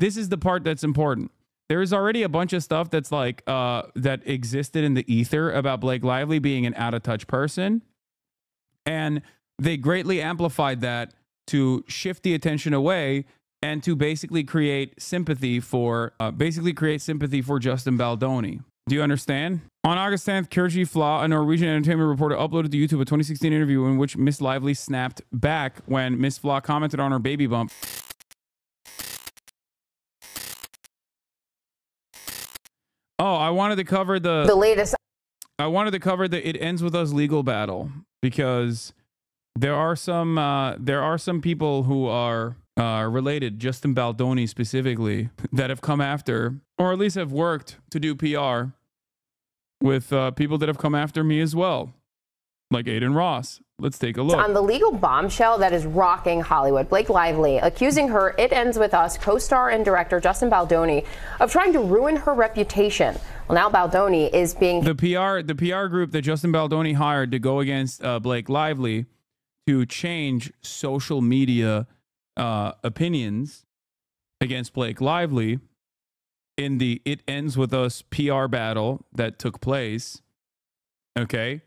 this is the part that's important. There is already a bunch of stuff that's like that existed in the ether about Blake Lively being an out of touch person. And they greatly amplified that to shift the attention away and to basically create sympathy for Justin Baldoni. Do you understand? On August 10th, Kjersti Fla, a Norwegian entertainment reporter, uploaded to YouTube a 2016 interview in which Miss Lively snapped back when Miss Fla commented on her baby bump. Oh, I wanted to cover the latest. I wanted to cover the "It Ends With Us" legal battle because there are some people who are related, Justin Baldoni specifically, that have come after, or at least have worked to do PR with people that have come after me as well, like Aiden Ross. Let's take a look. On the legal bombshell that is rocking Hollywood, Blake Lively accusing her "It Ends With Us" co-star and director Justin Baldoni of trying to ruin her reputation. Well, now Baldoni is being... The PR group that Justin Baldoni hired to go against Blake Lively to change social media opinions against Blake Lively in the "It Ends With Us" PR battle that took place. Okay.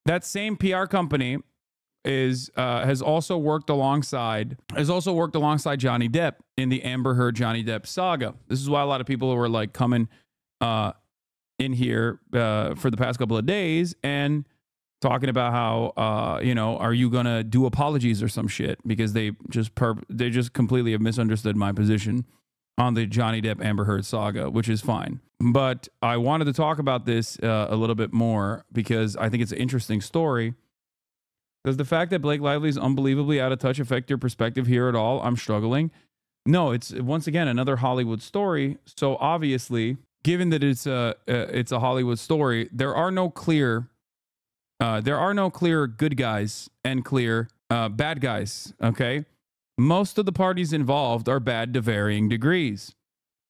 That same PR company has also worked alongside Johnny Depp in the Amber Heard Johnny Depp saga. This is why a lot of people were like coming in here for the past couple of days and talking about how are you gonna do apologies or some shit, because they just completely have misunderstood my position on the Johnny Depp Amber Heard saga, which is fine. But I wanted to talk about this a little bit more because I think it's an interesting story. Does the fact that Blake Lively is unbelievably out of touch affect your perspective here at all? I'm struggling. No, it's once again another Hollywood story. So obviously, given that it's a Hollywood story, there are no clear good guys and clear bad guys. Okay. Most of the parties involved are bad to varying degrees.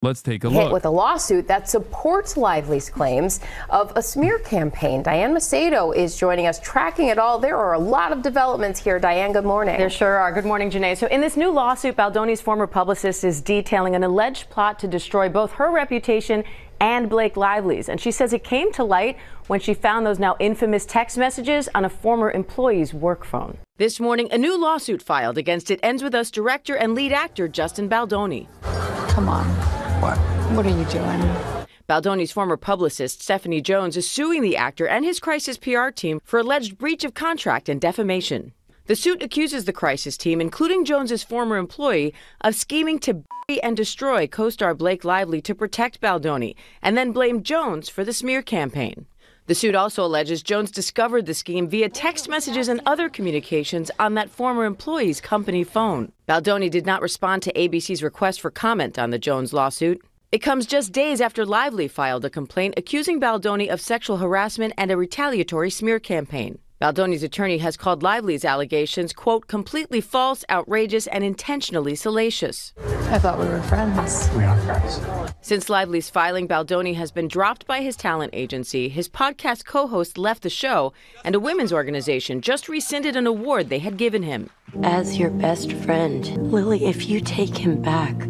Let's take a look. Hit with a lawsuit that supports Lively's claims of a smear campaign. Diane Macedo is joining us, tracking it all. There are a lot of developments here. Diane, good morning. There sure are. Good morning, Janae. So in this new lawsuit, Baldoni's former publicist is detailing an alleged plot to destroy both her reputation and Blake Lively's. And she says it came to light when she found those now infamous text messages on a former employee's work phone. This morning, a new lawsuit filed against It Ends With Us director and lead actor Justin Baldoni. Come on. What? What are you doing? Baldoni's former publicist, Stephanie Jones, is suing the actor and his crisis PR team for alleged breach of contract and defamation. The suit accuses the crisis team, including Jones's former employee, of scheming to bury and destroy co-star Blake Lively to protect Baldoni, and then blamed Jones for the smear campaign. The suit also alleges Jones discovered the scheme via text messages and other communications on that former employee's company phone. Baldoni did not respond to ABC's request for comment on the Jones lawsuit. It comes just days after Lively filed a complaint accusing Baldoni of sexual harassment and a retaliatory smear campaign. Baldoni's attorney has called Lively's allegations, quote, completely false, outrageous, and intentionally salacious. I thought we were friends. We are friends. Since Lively's filing, Baldoni has been dropped by his talent agency, his podcast co-host left the show, and a women's organization just rescinded an award they had given him. As your best friend, Lily, if you take him back,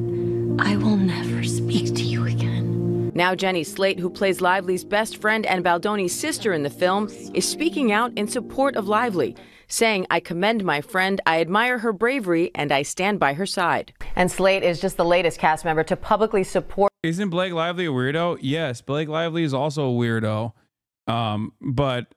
I will never speak to you again. Now Jenny Slate, who plays Lively's best friend and Baldoni's sister in the film, is speaking out in support of Lively, saying, I commend my friend, I admire her bravery, and I stand by her side. And Slate is just the latest cast member to publicly support. Isn't Blake Lively a weirdo? Yes, Blake Lively is also a weirdo. But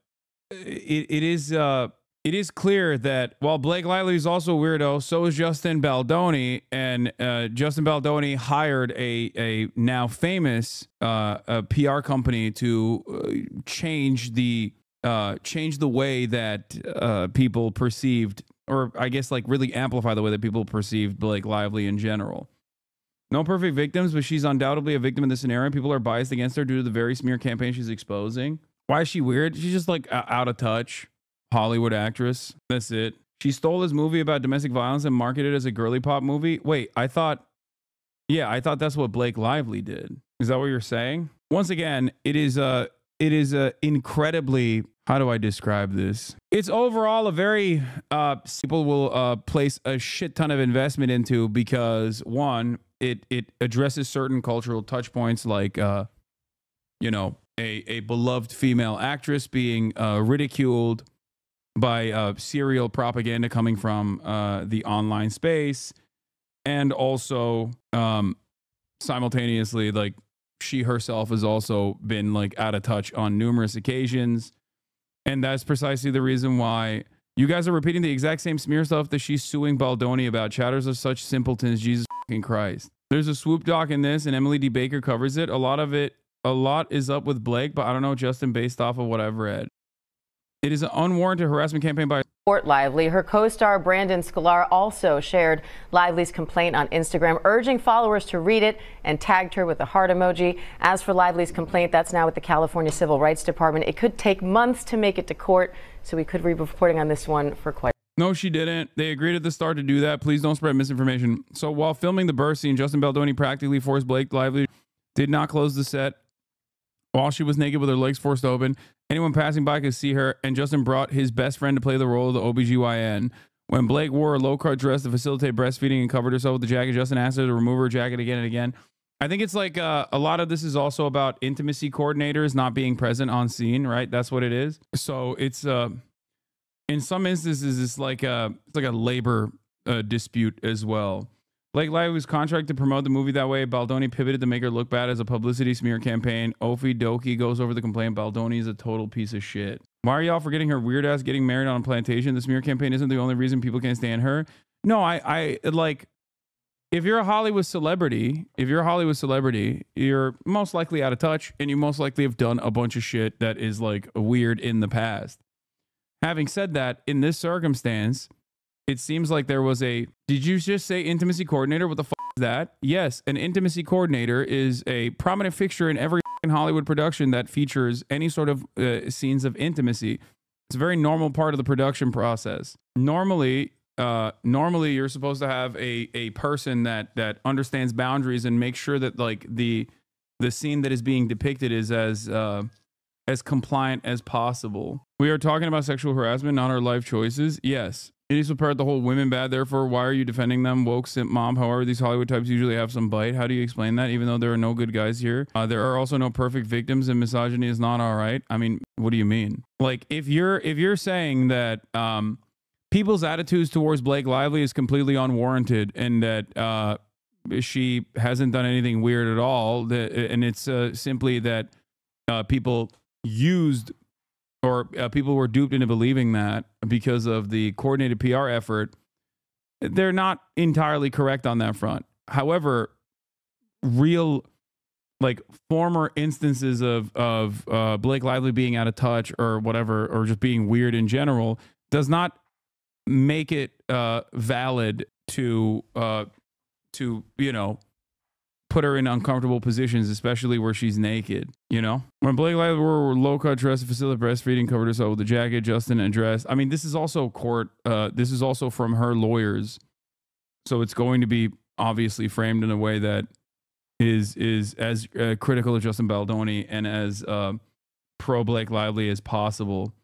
it is clear that while Blake Lively is also a weirdo, so is Justin Baldoni, and Justin Baldoni hired a now famous a PR company to change the way that people perceived, or I guess like really amplify the way that people perceived Blake Lively in general. No perfect victims, but she's undoubtedly a victim in this scenario. People are biased against her due to the very smear campaign she's exposing. Why is she weird? She's just like out of touch. Hollywood actress. That's it. She stole his movie about domestic violence and marketed it as a girly pop movie. Wait, I thought that's what Blake Lively did. Is that what you're saying? Once again, it is incredibly, how do I describe this? It's overall a very, people will place a shit ton of investment into because one, it addresses certain cultural touch points, like you know, a beloved female actress being ridiculed by serial propaganda coming from the online space, and also simultaneously, like, she herself has also been like out of touch on numerous occasions. And that's precisely the reason why you guys are repeating the exact same smear stuff that she's suing Baldoni about. Chatters are such simpletons, Jesus fucking Christ. There's a swoop doc in this, and Emily D. Baker covers it. A lot is up with Blake, but I don't know, Justin, based off of what I've read. It is an unwarranted harassment campaign by Lively. Her co-star Brandon Scalar also shared Lively's complaint on Instagram, urging followers to read it, and tagged her with a heart emoji. As for Lively's complaint, that's now with the California Civil Rights Department. It could take months to make it to court, so we could be reporting on this one for quite. No, she didn't. They agreed at the start to do that. Please don't spread misinformation. So while filming the birth scene, Justin Baldoni practically forced Blake Lively did not close the set while she was naked with her legs forced open. Anyone passing by could see her, and Justin brought his best friend to play the role of the OBGYN. When Blake wore a low-cut dress to facilitate breastfeeding and covered herself with the jacket, Justin asked her to remove her jacket again and again. I think it's like a lot of this is also about intimacy coordinators not being present on scene, right? That's what it is. So it's in some instances it's like a labor dispute as well. Blake Lively was contracted to promote the movie that way. Baldoni pivoted to make her look bad as a publicity smear campaign. Ophie Dokie goes over the complaint. Baldoni is a total piece of shit. Why are y'all forgetting her weird ass getting married on a plantation? The smear campaign isn't the only reason people can't stand her. No, I like, if you're a Hollywood celebrity, you're most likely out of touch, and you most likely have done a bunch of shit that is like weird in the past. Having said that, in this circumstance, it seems like there was a, did you just say intimacy coordinator? What the fuck is that? Yes, an intimacy coordinator is a prominent fixture in every Hollywood production that features any sort of scenes of intimacy. It's a very normal part of the production process. Normally you're supposed to have a person that understands boundaries and makes sure that like the scene that is being depicted is as compliant as possible. We are talking about sexual harassment, not our life choices. Yes. It is part of the whole women bad, therefore why are you defending them? Woke simp mom. However, these Hollywood types usually have some bite. How do you explain that? Even though there are no good guys here, there are also no perfect victims, and misogyny is not all right. I mean, what do you mean? Like, if you're saying that people's attitudes towards Blake Lively is completely unwarranted, and that she hasn't done anything weird at all, and it's simply that people used, or people were duped into believing that because of the coordinated PR effort, they're not entirely correct on that front. However, real, like, former instances of Blake Lively being out of touch or whatever, or just being weird in general, does not make it valid to you know, put her in uncomfortable positions, especially where she's naked, you know? When Blake Lively wore a low-cut dress to facilitate breastfeeding, covered herself with a jacket, Justin addressed. I mean, this is also court. This is also from her lawyers. So it's going to be obviously framed in a way that is as critical of Justin Baldoni and as pro Blake Lively as possible.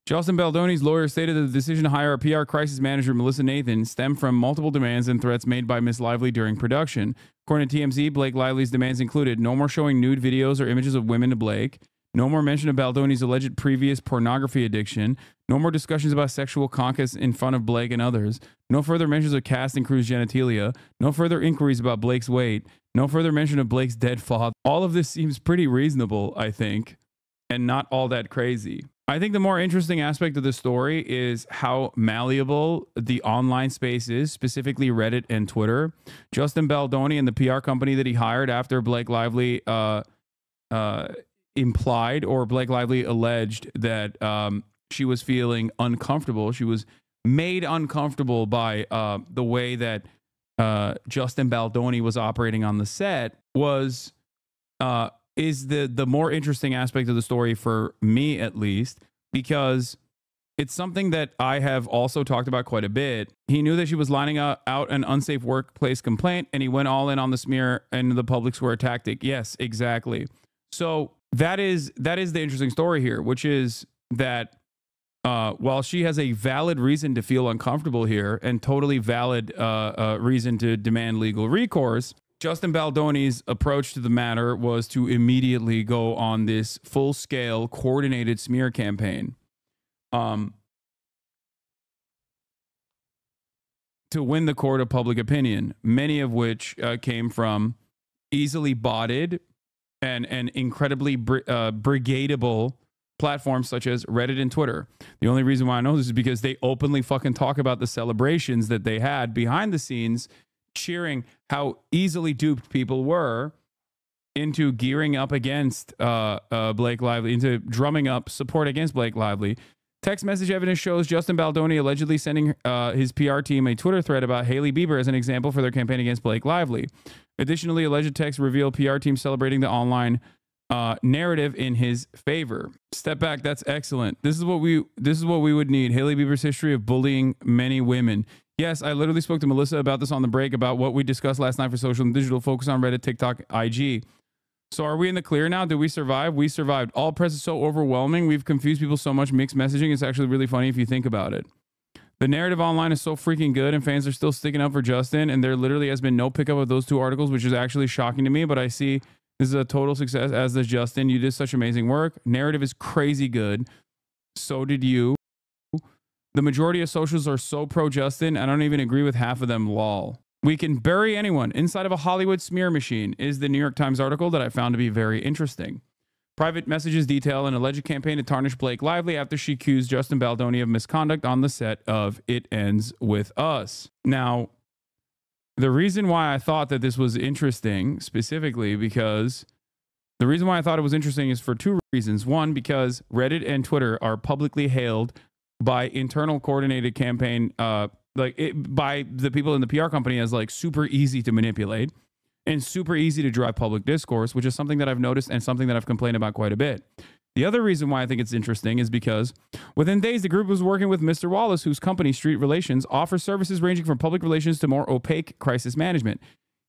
Justin Baldoni's lawyer stated that the decision to hire a PR crisis manager, Melissa Nathan, stemmed from multiple demands and threats made by Miss Lively during production. According to TMZ, Blake Lively's demands included no more showing nude videos or images of women to Blake, no more mention of Baldoni's alleged previous pornography addiction, no more discussions about sexual conquest in front of Blake and others, no further mentions of cast and crew's genitalia, no further inquiries about Blake's weight, no further mention of Blake's dead father. All of this seems pretty reasonable, I think, and not all that crazy. I think the more interesting aspect of the story is how malleable the online space is, specifically Reddit and Twitter. Justin Baldoni and the PR company that he hired after Blake Lively implied, or Blake Lively alleged, that she was feeling uncomfortable. She was made uncomfortable by the way that Justin Baldoni was operating on the set is the more interesting aspect of the story for me, at least, because it's something that I have also talked about quite a bit. He knew that she was lining out an unsafe workplace complaint, and he went all in on the smear and the public square tactic. Yes, exactly. So that is the interesting story here, which is that while she has a valid reason to feel uncomfortable here and totally valid reason to demand legal recourse, Justin Baldoni's approach to the matter was to immediately go on this full-scale coordinated smear campaign to win the court of public opinion, many of which came from easily botted and incredibly brigadable platforms such as Reddit and Twitter. The only reason why I know this is because they openly fucking talk about the celebrations that they had behind the scenes, cheering how easily duped people were into gearing up against Blake Lively, into drumming up support against Blake Lively. Text message evidence shows Justin Baldoni allegedly sending his PR team a Twitter thread about Hailey Bieber as an example for their campaign against Blake Lively. Additionally, alleged texts reveal PR team celebrating the online narrative in his favor. Step back. That's excellent. This is what we would need. Hailey Bieber's history of bullying many women. Yes, I literally spoke to Melissa about this on the break about what we discussed last night for social and digital. Focus on Reddit, TikTok, IG. So are we in the clear now? Did we survive? We survived. All press is so overwhelming. We've confused people so much. Mixed messaging. It's actually really funny if you think about it. The narrative online is so freaking good and fans are still sticking up for Justin, and there literally has been no pickup of those two articles, which is actually shocking to me, but I see this is a total success, as does Justin. You did such amazing work. Narrative is crazy good. So did you. The majority of socials are so pro-Justin, I don't even agree with half of them, lol. We can bury anyone inside of a Hollywood smear machine is the New York Times article that I found to be very interesting. Private messages detail an alleged campaign to tarnish Blake Lively after she accused Justin Baldoni of misconduct on the set of It Ends With Us. Now, the reason why I thought that this was interesting, specifically because the reason why I thought it was interesting is for two reasons. One, because Reddit and Twitter are publicly hailed by internal coordinated campaign, by the people in the PR company as like super easy to manipulate and super easy to drive public discourse, which is something that I've noticed and something that I've complained about quite a bit. The other reason why I think it's interesting is because within days, the group was working with Mr. Wallace, whose company, Street Relations, offers services ranging from public relations to more opaque crisis management.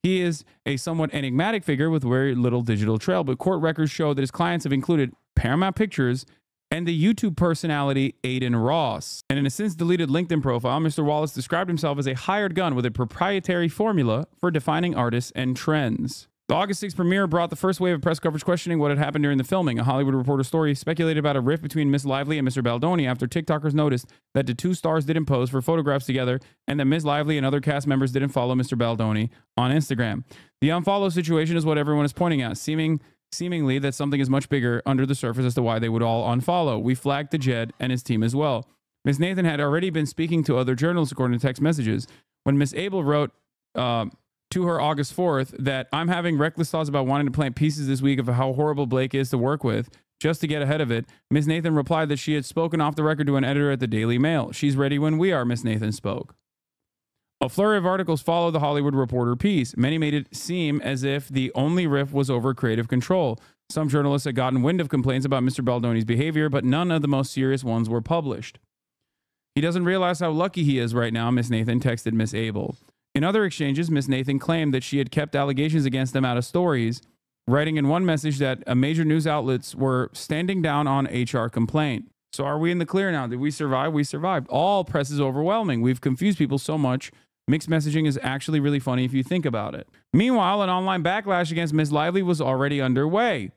He is a somewhat enigmatic figure with very little digital trail, but court records show that his clients have included Paramount Pictures and the YouTube personality Aiden Ross. And in a since-deleted LinkedIn profile, Mr. Wallace described himself as a hired gun with a proprietary formula for defining artists and trends. The August 6th premiere brought the first wave of press coverage questioning what had happened during the filming. A Hollywood Reporter story speculated about a rift between Miss Lively and Mr. Baldoni after TikTokers noticed that the two stars didn't pose for photographs together and that Miss Lively and other cast members didn't follow Mr. Baldoni on Instagram. The unfollow situation is what everyone is pointing at, seemingly that something is much bigger under the surface as to why they would all unfollow. We flagged the Jed and his team as well. Miss Nathan had already been speaking to other journalists according to text messages. When Miss Abel wrote to her August 4th that I'm having reckless thoughts about wanting to plant pieces this week of how horrible Blake is to work with, just to get ahead of it, Miss Nathan replied that she had spoken off the record to an editor at the Daily Mail. She's ready when we are, Miss Nathan spoke. A flurry of articles followed the Hollywood Reporter piece. Many made it seem as if the only rift was over creative control. Some journalists had gotten wind of complaints about Mr. Baldoni's behavior, but none of the most serious ones were published. He doesn't realize how lucky he is right now, Miss Nathan texted Miss Abel. In other exchanges, Miss Nathan claimed that she had kept allegations against him out of stories, writing in one message that major news outlets were standing down on HR complaint. So are we in the clear now? Did we survive? We survived. All press is overwhelming. We've confused people so much. Mixed messaging is actually really funny if you think about it. Meanwhile, an online backlash against Miss Lively was already underway.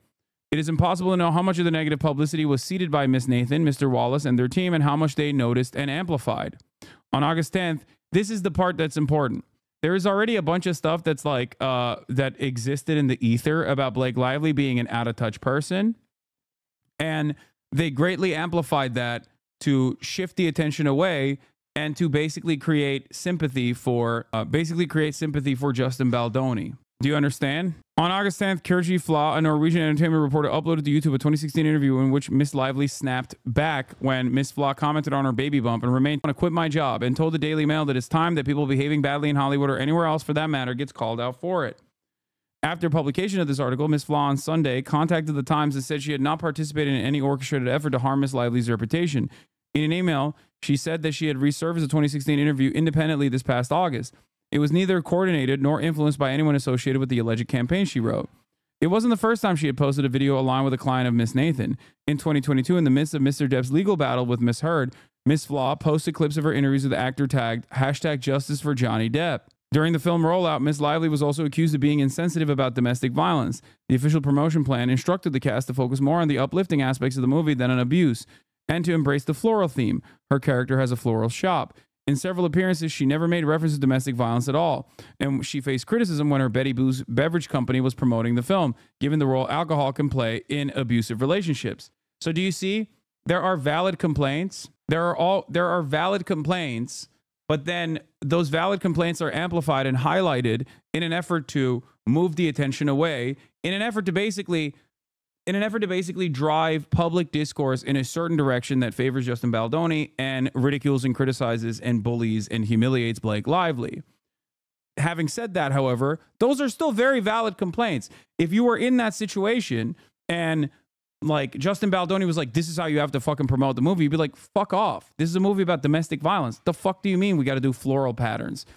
It is impossible to know how much of the negative publicity was seeded by Miss Nathan, Mr. Wallace, and their team, and how much they noticed and amplified. On August 10th, this is the part that's important. There is already a bunch of stuff that's like that existed in the ether about Blake Lively being an out-of-touch person, and they greatly amplified that to shift the attention away and to basically create sympathy for Justin Baldoni. Do you understand? On August 10th, Kjersti Fla, a Norwegian entertainment reporter, uploaded to YouTube a 2016 interview in which Miss Lively snapped back when Miss Fla commented on her baby bump and remained on to quit my job and told the Daily Mail that it's time that people behaving badly in Hollywood or anywhere else for that matter gets called out for it. After publication of this article, Miss Fla on Sunday contacted the Times and said she had not participated in any orchestrated effort to harm Miss Lively's reputation. In an email, she said that she had resurfaced a 2016 interview independently this past August. It was neither coordinated nor influenced by anyone associated with the alleged campaign, she wrote. It wasn't the first time she had posted a video aligned with a client of Miss Nathan. In 2022, in the midst of Mr. Depp's legal battle with Miss Heard, Miss Flaw posted clips of her interviews with the actor tagged #Justice for Johnny Depp. During the film rollout, Miss Lively was also accused of being insensitive about domestic violence. The official promotion plan instructed the cast to focus more on the uplifting aspects of the movie than on abuse, and to embrace the floral theme. Her character has a floral shop. In several appearances, she never made reference to domestic violence at all, and she faced criticism when her Betty Boo's beverage company was promoting the film, given the role alcohol can play in abusive relationships. So do you see? There are valid complaints. There are valid complaints, but then those valid complaints are amplified and highlighted in an effort to move the attention away, in an effort to basically drive public discourse in a certain direction that favors Justin Baldoni and ridicules and criticizes and bullies and humiliates Blake Lively. Having said that, however, those are still very valid complaints. If you were in that situation and like Justin Baldoni was like, this is how you have to fucking promote the movie, you'd be like, fuck off. This is a movie about domestic violence. The fuck do you mean we got to do floral patterns?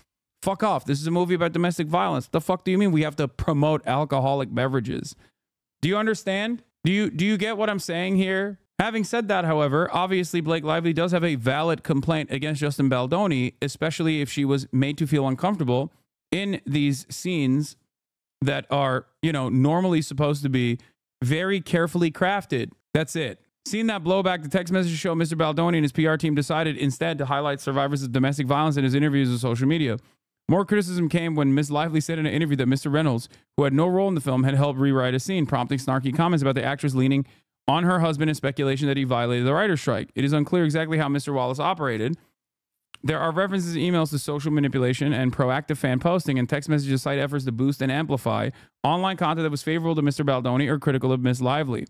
Fuck off. This is a movie about domestic violence. The fuck do you mean we have to promote alcoholic beverages? Do you understand? Do you get what I'm saying here? Having said that, however, obviously Blake Lively does have a valid complaint against Justin Baldoni, especially if she was made to feel uncomfortable in these scenes that are, you know, normally supposed to be very carefully crafted. That's it. Seeing that blowback, the text message show Mr. Baldoni and his PR team decided instead to highlight survivors of domestic violence in his interviews on social media. More criticism came when Ms. Lively said in an interview that Mr. Reynolds, who had no role in the film, had helped rewrite a scene, prompting snarky comments about the actress leaning on her husband and speculation that he violated the writer's strike. It is unclear exactly how Mr. Wallace operated. There are references in emails to social manipulation and proactive fan posting, and text messages cite efforts to boost and amplify online content that was favorable to Mr. Baldoni or critical of Ms. Lively.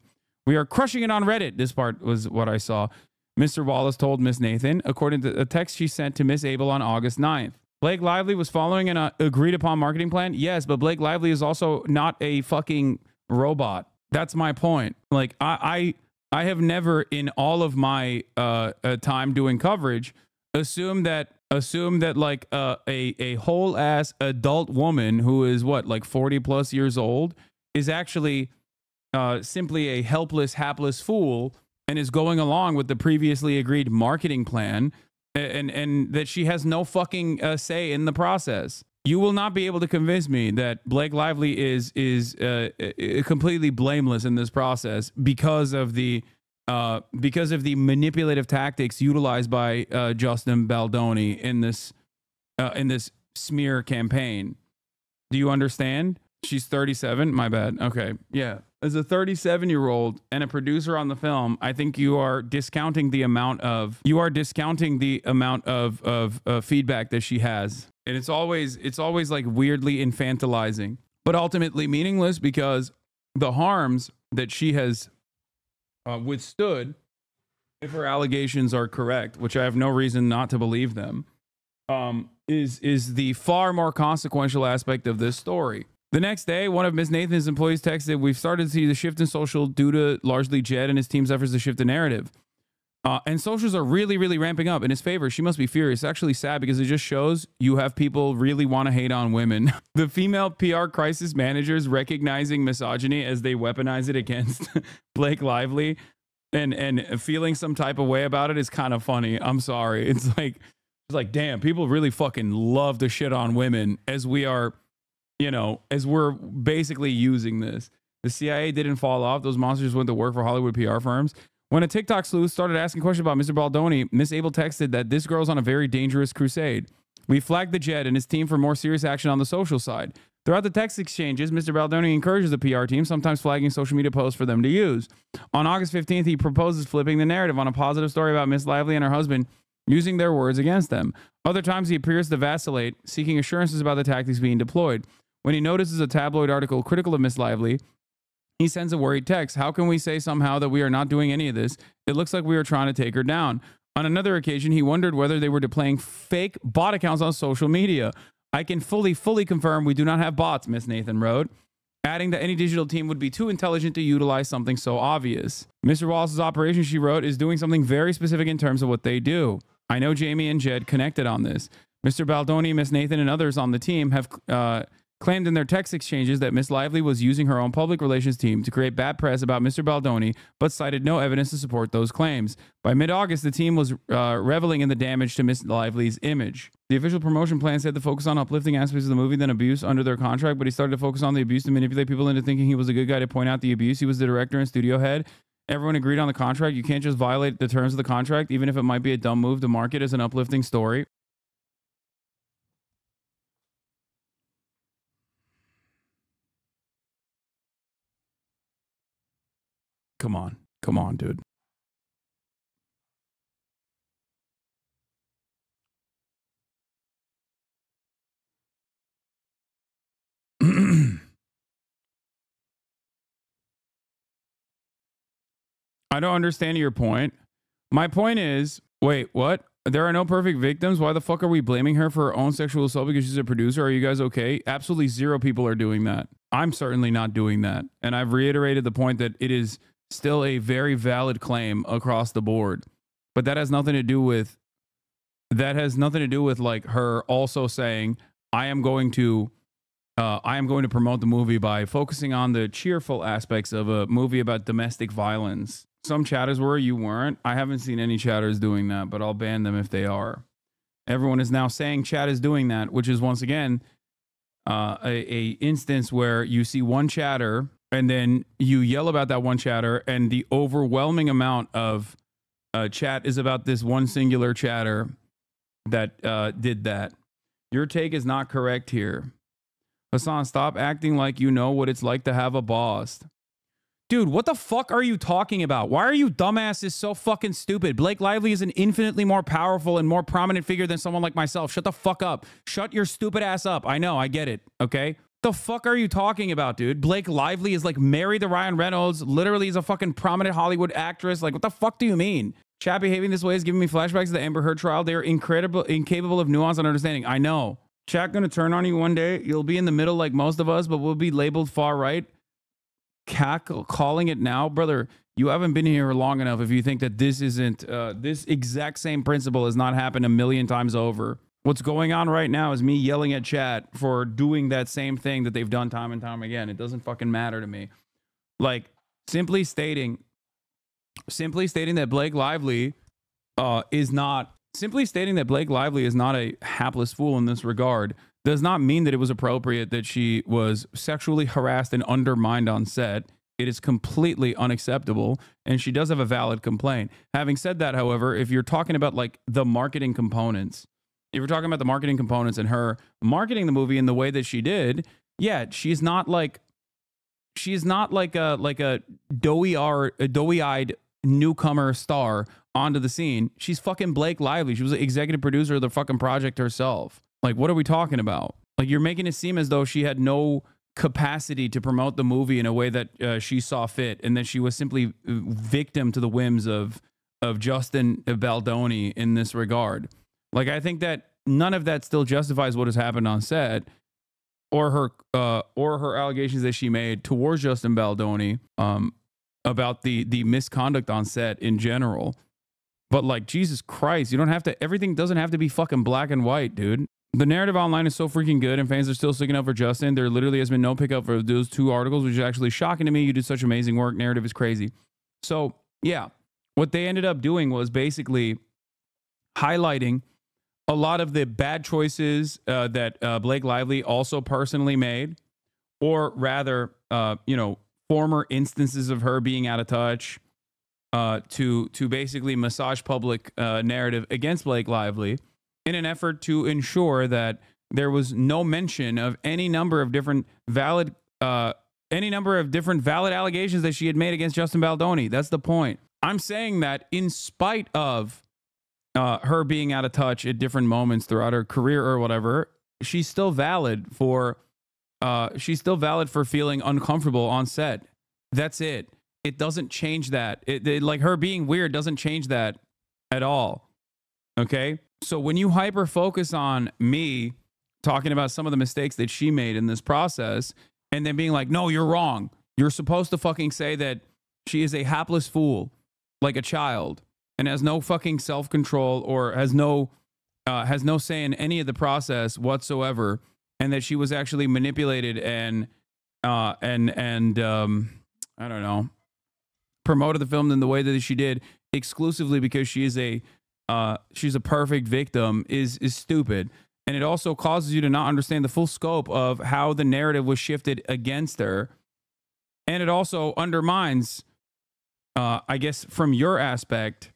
We are crushing it on Reddit. This part was what I saw. Mr. Wallace told Miss Nathan, according to a text she sent to Miss Abel on August 9th. Blake Lively was following an agreed upon marketing plan? Yes, but Blake Lively is also not a fucking robot. That's my point. Like, I have never in all of my time doing coverage assume that like a whole ass adult woman who is what, like 40 plus years old is actually simply a helpless, hapless fool and is going along with the previously agreed marketing plan, and that she has no fucking say in the process. You will not be able to convince me that Blake Lively is completely blameless in this process because of the manipulative tactics utilized by Justin Baldoni in this smear campaign. Do you understand? She's 37. My bad. Okay. Yeah. As a 37-year-old and a producer on the film, I think you are discounting the amount of feedback that she has. And it's always like weirdly infantilizing, but ultimately meaningless, because the harms that she has withstood, if her allegations are correct, which I have no reason not to believe them, is the far more consequential aspect of this story. The next day, one of Ms. Nathan's employees texted, "We've started to see the shift in social due to largely Jed and his team's efforts to shift the narrative. And socials are really, really ramping up in his favor. She must be furious." It's actually sad because it just shows you have people really want to hate on women. The female PR crisis managers recognizing misogyny as they weaponize it against Blake Lively and feeling some type of way about it is kind of funny. I'm sorry. It's like, damn, people really fucking love to shit on women as we are, you know, as we're basically using this. The CIA didn't fall off. Those monsters went to work for Hollywood PR firms. When a TikTok sleuth started asking questions about Mr. Baldoni, Miss Abel texted that this girl's on a very dangerous crusade. "We flagged the Jed and his team for more serious action on the social side." Throughout the text exchanges, Mr. Baldoni encourages the PR team, sometimes flagging social media posts for them to use. On August 15th, he proposes flipping the narrative on a positive story about Miss Lively and her husband, using their words against them. Other times, he appears to vacillate, seeking assurances about the tactics being deployed. When he notices a tabloid article critical of Miss Lively, he sends a worried text. "How can we say somehow that we are not doing any of this? It looks like we are trying to take her down." On another occasion, he wondered whether they were deploying fake bot accounts on social media. "I can fully confirm we do not have bots," Miss Nathan wrote, adding that any digital team would be too intelligent to utilize something so obvious. "Mr. Wallace's operation," she wrote, "is doing something very specific in terms of what they do. I know Jamie and Jed connected on this. Mr. Baldoni, Miss Nathan, and others on the team have claimed in their text exchanges that Miss Lively was using her own public relations team to create bad press about Mr. Baldoni, but cited no evidence to support those claims. By mid-August, the team was reveling in the damage to Miss Lively's image. The official promotion plan said to focus on uplifting aspects of the movie than abuse under their contract, but he started to focus on the abuse to manipulate people into thinking he was a good guy to point out the abuse. He was the director and studio head. Everyone agreed on the contract. You can't just violate the terms of the contract, even if it might be a dumb move to market as an uplifting story. Come on. Come on, dude. I don't understand your point. My point is, wait, what? There are no perfect victims. Why the fuck are we blaming her for her own sexual assault because she's a producer? Are you guys okay? Absolutely zero people are doing that. I'm certainly not doing that. And I've reiterated the point that it is still a very valid claim across the board. But that has nothing to do with like her also saying, I am going to promote the movie by focusing on the cheerful aspects of a movie about domestic violence. Some chatters were, you weren't. I haven't seen any chatters doing that, but I'll ban them if they are. Everyone is now saying chat is doing that, which is once again a instance where you see one chatter and then you yell about that one chatter, and the overwhelming amount of chat is about this one singular chatter that did that. Your take is not correct here. Hasan, stop acting like you know what it's like to have a boss. Dude, what the fuck are you talking about? Why are you dumbasses so fucking stupid? Blake Lively is an infinitely more powerful and more prominent figure than someone like myself. Shut the fuck up. Shut your stupid ass up. I know, I get it, okay? The fuck are you talking about, dude? Blake Lively is like married to Ryan Reynolds. Literally is a fucking prominent Hollywood actress. Like, what the fuck do you mean? Chat behaving this way is giving me flashbacks to the Amber Heard trial. They are incapable of nuance and understanding. I know. Chat gonna turn on you one day. You'll be in the middle like most of us, but we'll be labeled far right. Calling it now, brother. You haven't been here long enough if you think that this isn't this exact same principle has not happened a million times over. What's going on right now is me yelling at chat for doing that same thing that they've done time and time again. It doesn't fucking matter to me. Like simply stating that Blake Lively is not a hapless fool in this regard does not mean that it was appropriate that she was sexually harassed and undermined on set. It is completely unacceptable, and she does have a valid complaint. Having said that, however, if you're talking about like the marketing components, and her marketing the movie in the way that she did, yeah, she's not like a doughy-eyed newcomer star onto the scene. She's fucking Blake Lively. She was the executive producer of the fucking project herself. Like, what are we talking about? Like, you're making it seem as though she had no capacity to promote the movie in a way that she saw fit, and that she was simply victim to the whims of Justin Baldoni in this regard. Like, I think that none of that still justifies what has happened on set, or her allegations that she made towards Justin Baldoni about the misconduct on set in general. But like, Jesus Christ, everything doesn't have to be fucking black and white, dude. The narrative online is so freaking good, and fans are still sticking up for Justin. There literally has been no pickup for those 2 articles, which is actually shocking to me. You did such amazing work. Narrative is crazy. So yeah, what they ended up doing was basically highlighting a lot of the bad choices that Blake Lively also personally made, or rather, former instances of her being out of touch, to basically massage public narrative against Blake Lively, in an effort to ensure that there was no mention of any number of different valid allegations that she had made against Justin Baldoni. That's the point. I'm saying that in spite of her being out of touch at different moments throughout her career or whatever, she's still valid for feeling uncomfortable on set. That's it. It doesn't change that. Like, her being weird doesn't change that at all. Okay? So when you hyper focus on me talking about some of the mistakes that she made in this process, and then being like, no, you're wrong. You're supposed to fucking say that she is a hapless fool, like a child, and has no fucking self-control, or has no say in any of the process whatsoever, and that she was actually manipulated and I don't know, promoted the film in the way that she did exclusively because she is she's a perfect victim is stupid. And it also causes you to not understand the full scope of how the narrative was shifted against her. And it also undermines, I guess, from your aspect,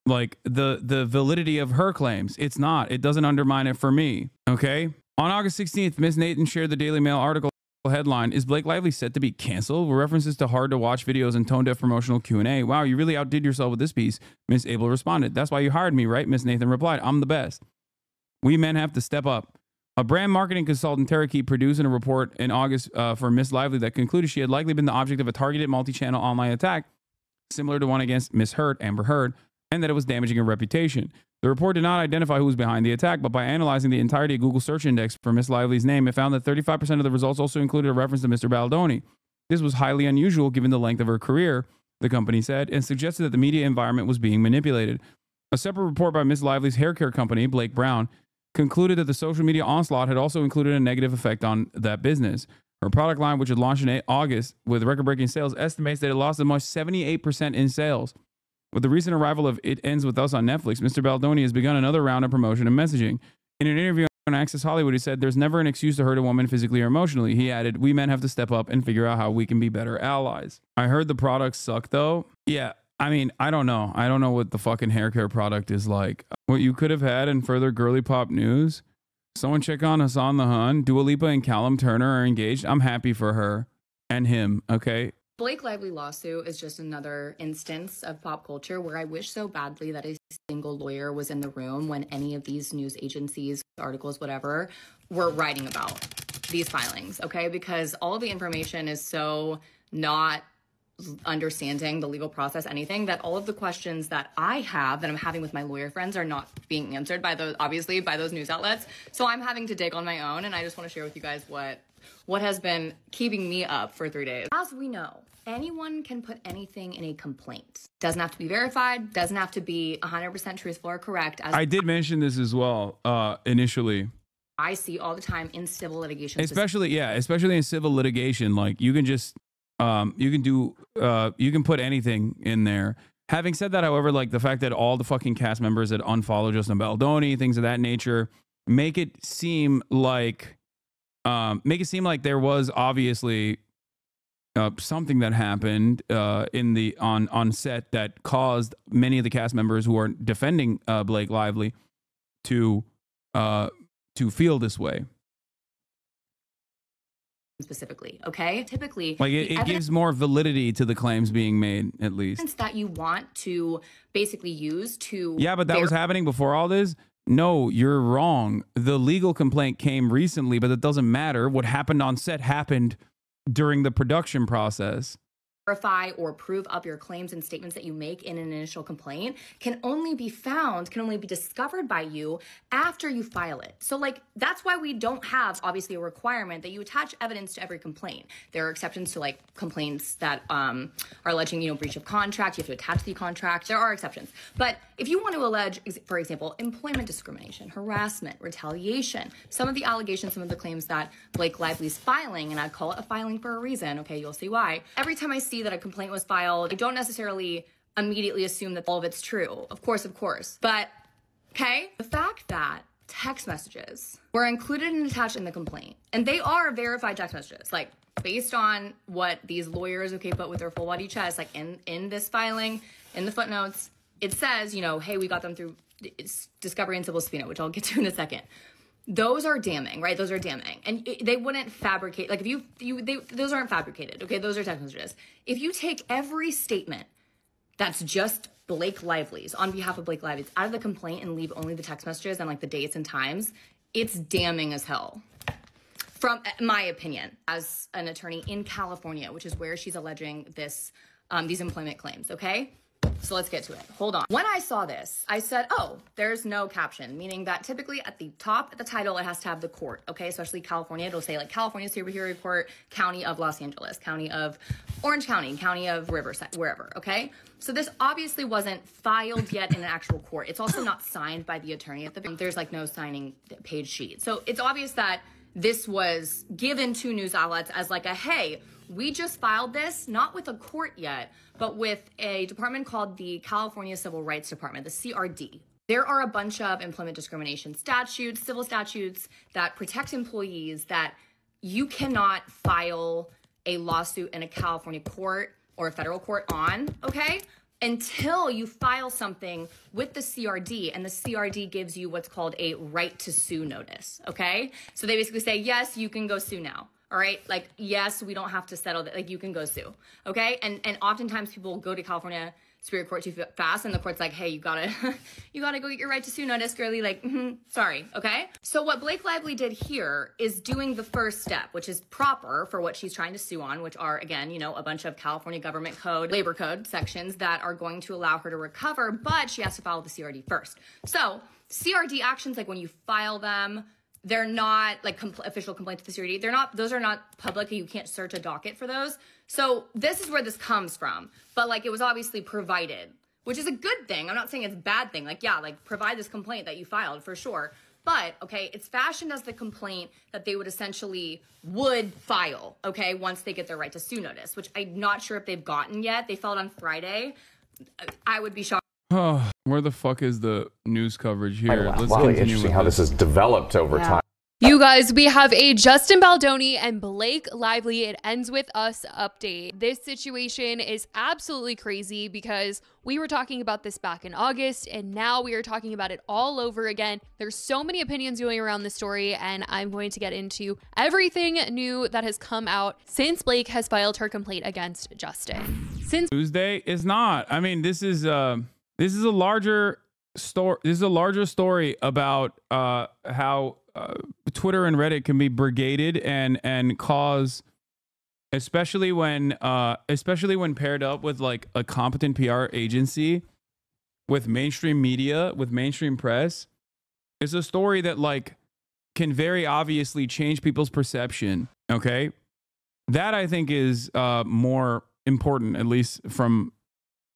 like the validity of her claims. It's not. It doesn't undermine it for me. Okay. On August 16th, Miss Nathan shared the Daily Mail article headline, "Is Blake Lively set to be canceled?" with references to hard-to-watch videos and tone-deaf promotional Q&A. "Wow, you really outdid yourself with this piece," Miss Abel responded. "That's why you hired me, right?" Miss Nathan replied. "I'm the best. We men have to step up." A brand marketing consultant, Tarakeet, produced a report in August for Miss Lively that concluded she had likely been the object of a targeted multi-channel online attack, similar to one against Miss Heard, Amber Heard, and that it was damaging her reputation. The report did not identify who was behind the attack, but by analyzing the entirety of Google search index for Miss Lively's name, it found that 35% of the results also included a reference to Mr. Baldoni. This was highly unusual given the length of her career, the company said, and suggested that the media environment was being manipulated. A separate report by Miss Lively's hair care company, Blake Brown, concluded that the social media onslaught had also included a negative effect on that business. Her product line, which had launched in August with record-breaking sales, estimates that it lost as much as 78% in sales. With the recent arrival of It Ends With Us on Netflix, Mr. Baldoni has begun another round of promotion and messaging. In an interview on Access Hollywood, he said, "There's never an excuse to hurt a woman physically or emotionally." He added, "We men have to step up and figure out how we can be better allies." I heard the products suck, though. Yeah, I mean, I don't know. I don't know what the fucking hair care product is like. What you could have had in further girly pop news: someone check on Hasan the Hun. Dua Lipa and Callum Turner are engaged. I'm happy for her and him, okay? Blake Lively lawsuit is just another instance of pop culture where I wish so badly that a single lawyer was in the room when any of these news agencies, articles, whatever, were writing about these filings, okay? Because all of the information is so not understanding the legal process, anything, that all of the questions that I have that I'm having with my lawyer friends are not being answered by those, obviously, by those news outlets. So I'm having to dig on my own, and I just want to share with you guys what has been keeping me up for 3 days. As we know, anyone can put anything in a complaint. Doesn't have to be verified, doesn't have to be 100% truthful or correct. As I did mention this as well initially. I see all the time in civil litigation. Especially in civil litigation, like you can just you can put anything in there. Having said that, however, like the fact that all the fucking cast members that unfollow Justin Baldoni, things of that nature, make it seem like there was obviously something that happened on set that caused many of the cast members who are defending Blake Lively to feel this way. Specifically, okay? Typically, like it gives more validity to the claims being made, at least. That you want to basically use to... Yeah, but that was happening before all this? No, you're wrong. The legal complaint came recently, but it doesn't matter. What happened on set happened during the production process. Verify or prove up your claims and statements that you make in an initial complaint can only be discovered by you after you file it. So like, that's why we don't have obviously a requirement that you attach evidence to every complaint. There are exceptions to like complaints that are alleging, breach of contract. You have to attach the contract. There are exceptions. But if you want to allege, for example, employment discrimination, harassment, retaliation, some of the allegations, some of the claims that Blake Lively's filing, and I call it a filing for a reason, okay, you'll see why. Every time I see that a complaint was filed, I don't necessarily immediately assume that all of it's true. Of course. But, okay, the fact that text messages were included and attached in the complaint, and they are verified text messages, like based on what these lawyers, okay, put with their full body chest, like in this filing, in the footnotes, it says, hey, we got them through discovery and civil subpoena, which I'll get to in a second. Those are damning, right? Those are damning. And they wouldn't fabricate, like those aren't fabricated, okay? Those are text messages. If you take every statement that's just Blake Lively's, on behalf of Blake Lively's, out of the complaint and leave only the text messages and like the dates and times, it's damning as hell. From my opinion, as an attorney in California, which is where she's alleging this, these employment claims, okay? So let's get to it. Hold on. When I saw this, I said, oh, there's no caption, meaning that typically at the top, at the title, it has to have the court, okay? Especially California, it'll say like California Superior Court, County of Los Angeles, County of Orange County, County of Riverside, wherever, okay? So this obviously wasn't filed yet in an actual court. It's also not signed by the attorney at the, there's like no signing page sheet. So it's obvious that this was given to news outlets as like a, hey, we just filed this, not with a court yet, but with a department called the California Civil Rights Department, the CRD. There are a bunch of employment discrimination statutes, civil statutes that protect employees that you cannot file a lawsuit in a California court or a federal court on, okay? Until you file something with the CRD, and the CRD gives you what's called a right to sue notice, okay? So they basically say, yes, you can go sue now, all right? Like, yes, we don't have to settle that, like, you can go sue, okay? And oftentimes people go to California Superior Court too fast, and the court's like, hey, you gotta go get your right to sue notice, girly, like, sorry, okay? So what Blake Lively did here is doing the first step, which is proper for what she's trying to sue on, which are, again, you know, a bunch of California government code, labor code sections that are going to allow her to recover, but she has to file the CRD first. So CRD actions, like when you file them, they're not like official complaints to the CRD. Those are not public. You can't search a docket for those. So this is where this comes from. But like, it was obviously provided, which is a good thing. I'm not saying it's a bad thing. Like, yeah, like provide this complaint that you filed for sure. But okay, it's fashioned as the complaint that they would file, okay, once they get their right to sue notice, which I'm not sure if they've gotten yet. They filed on Friday. I would be shocked. Oh, where the fuck is the news coverage here? Wow. Let's Really continue interesting with how this has developed over time. You guys, we have a Justin Baldoni and Blake Lively It Ends With Us update. This situation is absolutely crazy because we were talking about this back in August and now we are talking about it all over again. There's so many opinions going around this story and I'm going to get into everything new that has come out since Blake has filed her complaint against Justin. Since Tuesday is not. I mean, this is a larger story. This is a larger story about how Twitter and Reddit can be brigaded and cause, especially when paired up with like a competent PR agency, with mainstream media, with mainstream press, is a story that like can very obviously change people's perception. Okay, that I think is more important, at least from,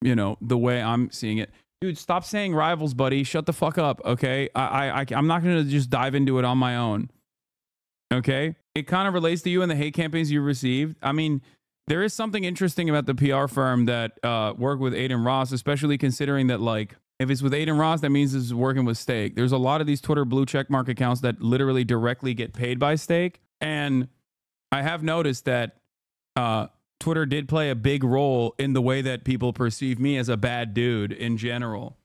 you know, the way I'm seeing it. Dude, stop saying rivals, buddy. Shut the fuck up, okay? I'm not going to just dive into it on my own, okay? It kind of relates to you and the hate campaigns you received. I mean, there is something interesting about the PR firm that worked with Aiden Ross, especially considering that, like, if it's with Aiden Ross, that means it's working with Stake. There's a lot of these Twitter blue checkmark accounts that literally directly get paid by Stake. And I have noticed that Twitter did play a big role in the way that people perceive me as a bad dude in general.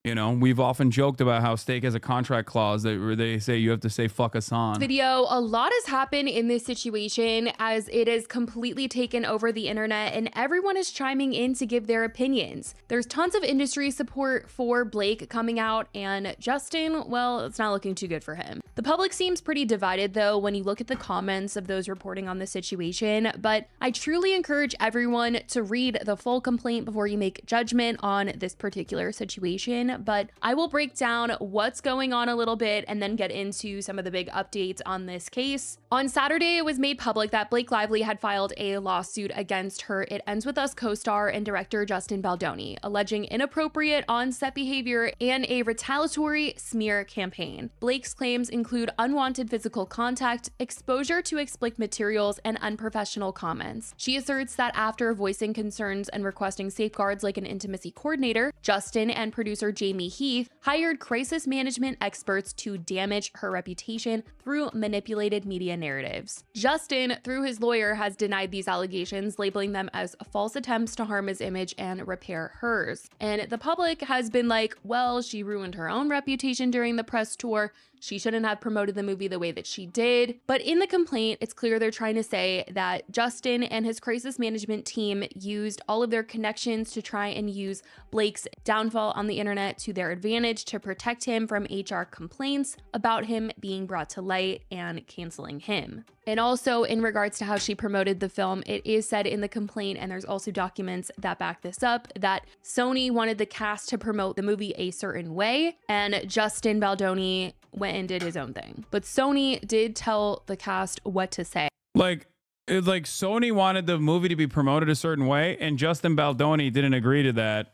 You know, we've often joked about how Stake has a contract clause where they say you have to say fuck Hasan. Video, a lot has happened in this situation as it has completely taken over the internet and everyone is chiming in to give their opinions. There's tons of industry support for Blake coming out, and Justin, well, it's not looking too good for him. The public seems pretty divided though when you look at the comments of those reporting on the situation, but I truly encourage everyone to read the full complaint before you make judgment on this particular situation. But I will break down what's going on a little bit and then get into some of the big updates on this case. On Saturday, it was made public that Blake Lively had filed a lawsuit against her It Ends With Us co-star and director Justin Baldoni, alleging inappropriate on-set behavior and a retaliatory smear campaign. Blake's claims include unwanted physical contact, exposure to explicit materials, and unprofessional comments. She asserts that after voicing concerns and requesting safeguards like an intimacy coordinator, Justin and producer Jamie Heath hired crisis management experts to damage her reputation through manipulated media narratives. Justin, through his lawyer, has denied these allegations, labeling them as false attempts to harm his image and repair hers. And the public has been like, well, she ruined her own reputation during the press tour. She shouldn't have promoted the movie the way that she did. But in the complaint, it's clear they're trying to say that Justin and his crisis management team used all of their connections to try and use Blake's downfall on the internet to their advantage to protect him from HR complaints about him being brought to light and canceling him. And also in regards to how she promoted the film, it is said in the complaint, and there's also documents that back this up, that Sony wanted the cast to promote the movie a certain way, and Justin Baldoni went and did his own thing. But Sony did tell the cast what to say. Like Sony wanted the movie to be promoted a certain way, and Justin Baldoni didn't agree to that.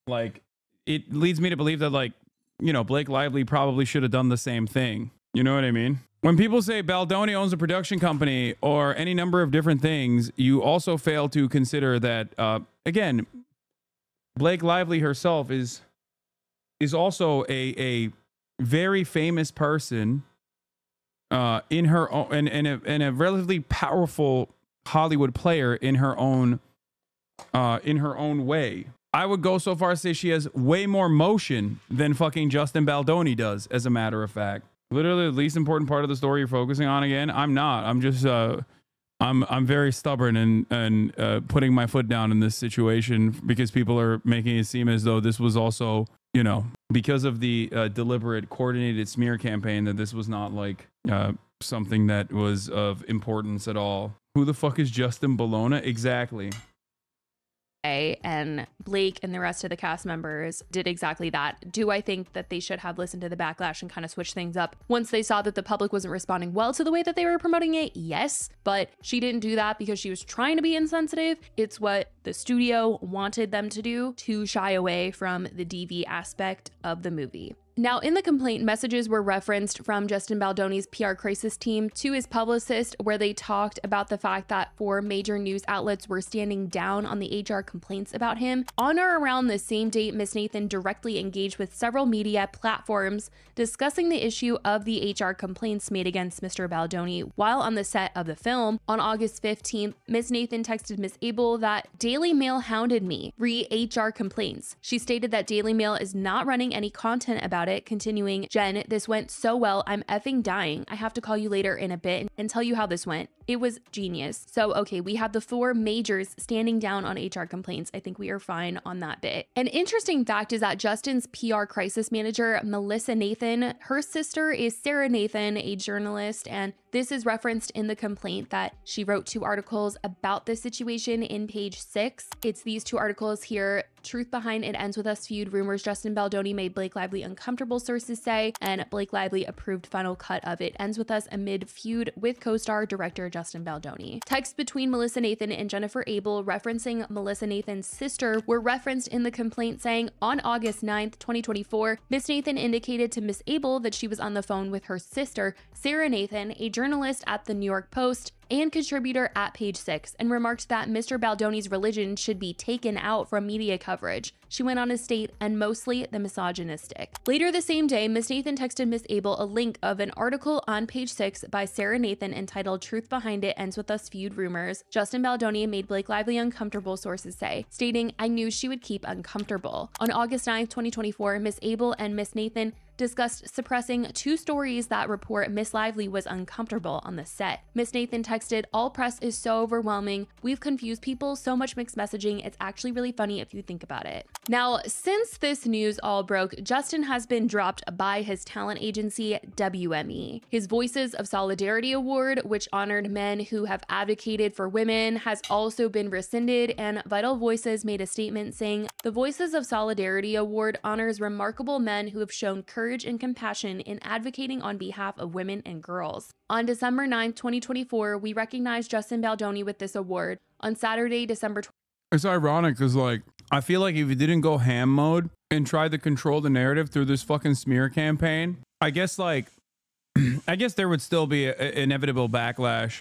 Like, it leads me to believe that, like, you know, Blake Lively probably should have done the same thing. You know what I mean? When people say Baldoni owns a production company or any number of different things, you also fail to consider that, again, Blake Lively herself is also a very famous person in her own, and a relatively powerful Hollywood player in her own way. I would go so far as to say she has way more motion than fucking Justin Baldoni does, as a matter of fact. Literally the least important part of the story you're focusing on again. I'm not. I'm just I'm very stubborn and putting my foot down in this situation because people are making it seem as though this was also, you know, because of the deliberate coordinated smear campaign, that this was not like something that was of importance at all. Who the fuck is Justin Bologna? Exactly. And Blake and the rest of the cast members did exactly that. Do I think that they should have listened to the backlash and kind of switched things up once they saw that the public wasn't responding well to the way that they were promoting it? Yes, but she didn't do that because she was trying to be insensitive. It's what the studio wanted them to do to shy away from the DV aspect of the movie. Now, in the complaint, messages were referenced from Justin Baldoni's PR crisis team to his publicist, where they talked about the fact that 4 major news outlets were standing down on the HR complaints about him. On or around the same date, Miss Nathan directly engaged with several media platforms discussing the issue of the HR complaints made against Mr. Baldoni while on the set of the film. On August 15th, Miss Nathan texted Miss Abel that Daily Mail hounded me, re-HR complaints. She stated that Daily Mail is not running any content about it, continuing, Jen, this went so well, I'm effing dying. I have to call you later in a bit and tell you how this went. It was genius. So, okay, we have the 4 majors standing down on HR complaints. I think we are fine on that bit. An interesting fact is that Justin's PR crisis manager, Melissa Nathan, her sister is Sarah Nathan, a journalist, and this is referenced in the complaint that she wrote 2 articles about this situation in page 6. It's these 2 articles here. Truth Behind It Ends With Us feud, rumors Justin Baldoni made Blake Lively uncomfortable, sources say, and Blake Lively approved final cut of It Ends With Us amid feud with co-star director Justin Baldoni. Texts between Melissa Nathan and Jennifer Abel referencing Melissa Nathan's sister were referenced in the complaint, saying, on August 9th, 2024, Miss Nathan indicated to Miss Abel that she was on the phone with her sister, Sarah Nathan, a journalist at the New York Post and contributor at Page 6, and remarked that Mr. Baldoni's religion should be taken out from media coverage. She went on to state, and mostly the misogynistic. Later the same day, Miss Nathan texted Miss Abel a link of an article on Page 6 by Sarah Nathan entitled Truth Behind It Ends With Us feud rumors. Justin Baldoni made Blake Lively uncomfortable, sources say, stating, I knew she would keep uncomfortable. On August 9th, 2024, Miss Abel and Miss Nathan discussed suppressing 2 stories that report Miss Lively was uncomfortable on the set. Miss Nathan texted, all press is so overwhelming. We've confused people, so much mixed messaging. It's actually really funny if you think about it. Now, since this news all broke, Justin has been dropped by his talent agency, WME. His Voices of Solidarity Award, which honored men who have advocated for women, has also been rescinded, and Vital Voices made a statement saying, the Voices of Solidarity Award honors remarkable men who have shown courage and compassion in advocating on behalf of women and girls. On December 9th, 2024, we recognized Justin Baldoni with this award. On Saturday, December 20th. It's ironic because, like, I feel like if you didn't go ham mode and try to control the narrative through this fucking smear campaign, I guess, like, I guess there would still be an inevitable backlash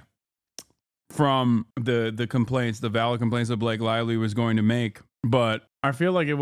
from the complaints, the valid complaints that Blake Lively was going to make. But I feel like it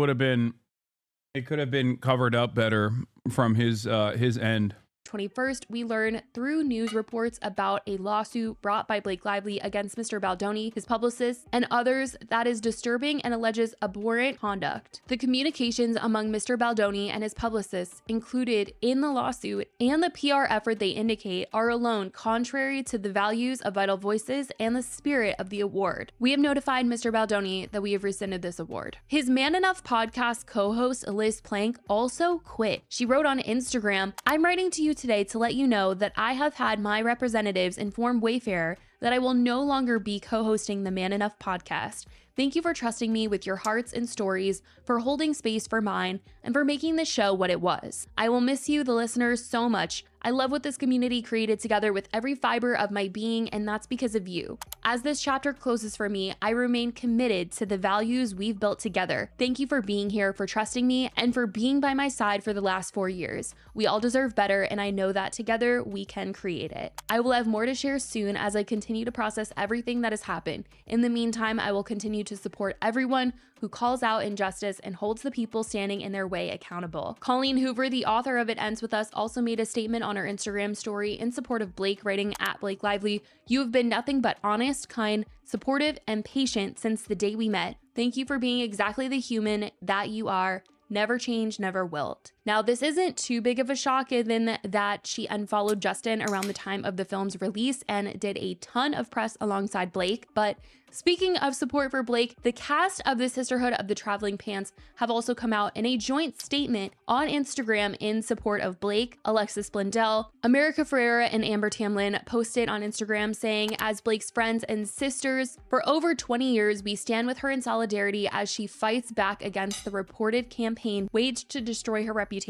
could have been covered up better from his end. 21st, we learn through news reports about a lawsuit brought by Blake Lively against Mr. Baldoni, his publicist, and others that is disturbing and alleges abhorrent conduct. The communications among Mr. Baldoni and his publicists included in the lawsuit and the PR effort they indicate are alone contrary to the values of Vital Voices and the spirit of the award. We have notified Mr. Baldoni that we have rescinded this award. His Man Enough podcast co-host Liz Plank also quit. She wrote on Instagram, I'm writing to you today to let you know that I have had my representatives inform Wayfair that I will no longer be co-hosting the Man Enough podcast. Thank you for trusting me with your hearts and stories, for holding space for mine, and for making this show what it was. I will miss you, the listeners, so much. I love what this community created together with every fiber of my being, and that's because of you. As this chapter closes for me, I remain committed to the values we've built together. Thank you for being here, for trusting me, and for being by my side for the last 4 years. We all deserve better, and I know that together we can create it. I will have more to share soon as I continue to process everything that has happened. In the meantime, I will continue to support everyone who calls out injustice and holds the people standing in their way accountable. Colleen Hoover, the author of It Ends With Us, also made a statement on her Instagram story in support of Blake, writing at Blake Lively, "You have been nothing but honest, kind, supportive, and patient since the day we met. Thank you for being exactly the human that you are. Never change, never wilt." Now, this isn't too big of a shock given that she unfollowed Justin around the time of the film's release and did a ton of press alongside Blake. But speaking of support for Blake, the cast of the Sisterhood of the Traveling Pants have also come out in a joint statement on Instagram in support of Blake. Alexis Blundell, America Ferrera, and Amber Tamlin posted on Instagram saying, "As Blake's friends and sisters, for over 20 years, we stand with her in solidarity as she fights back against the reported campaign waged to destroy her reputation.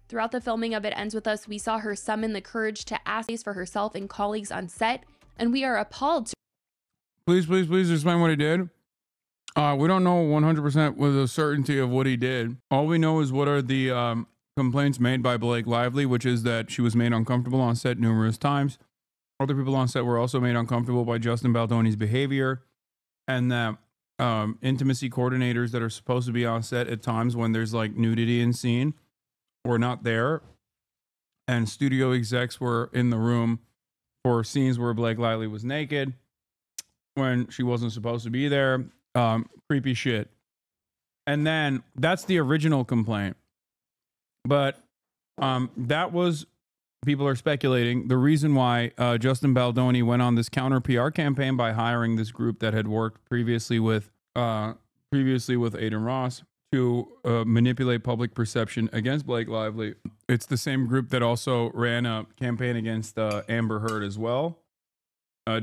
Throughout the filming of It Ends With Us, we saw her summon the courage to ask for herself and colleagues on set, and we are appalled to..." Please explain what he did. We don't know 100% with a certainty of what he did. All we know is what are the complaints made by Blake Lively, which is that she was made uncomfortable on set numerous times. Other people on set were also made uncomfortable by Justin Baldoni's behavior, and that intimacy coordinators that are supposed to be on set at times when there's like nudity in scene were not there, and studio execs were in the room for scenes where Blake Lively was naked when she wasn't supposed to be there. Creepy shit. And then that's the original complaint. But that was, people are speculating, the reason why Justin Baldoni went on this counter PR campaign by hiring this group that had worked previously with Aiden Ross to manipulate public perception against Blake Lively. It's the same group that also ran a campaign against Amber Heard as well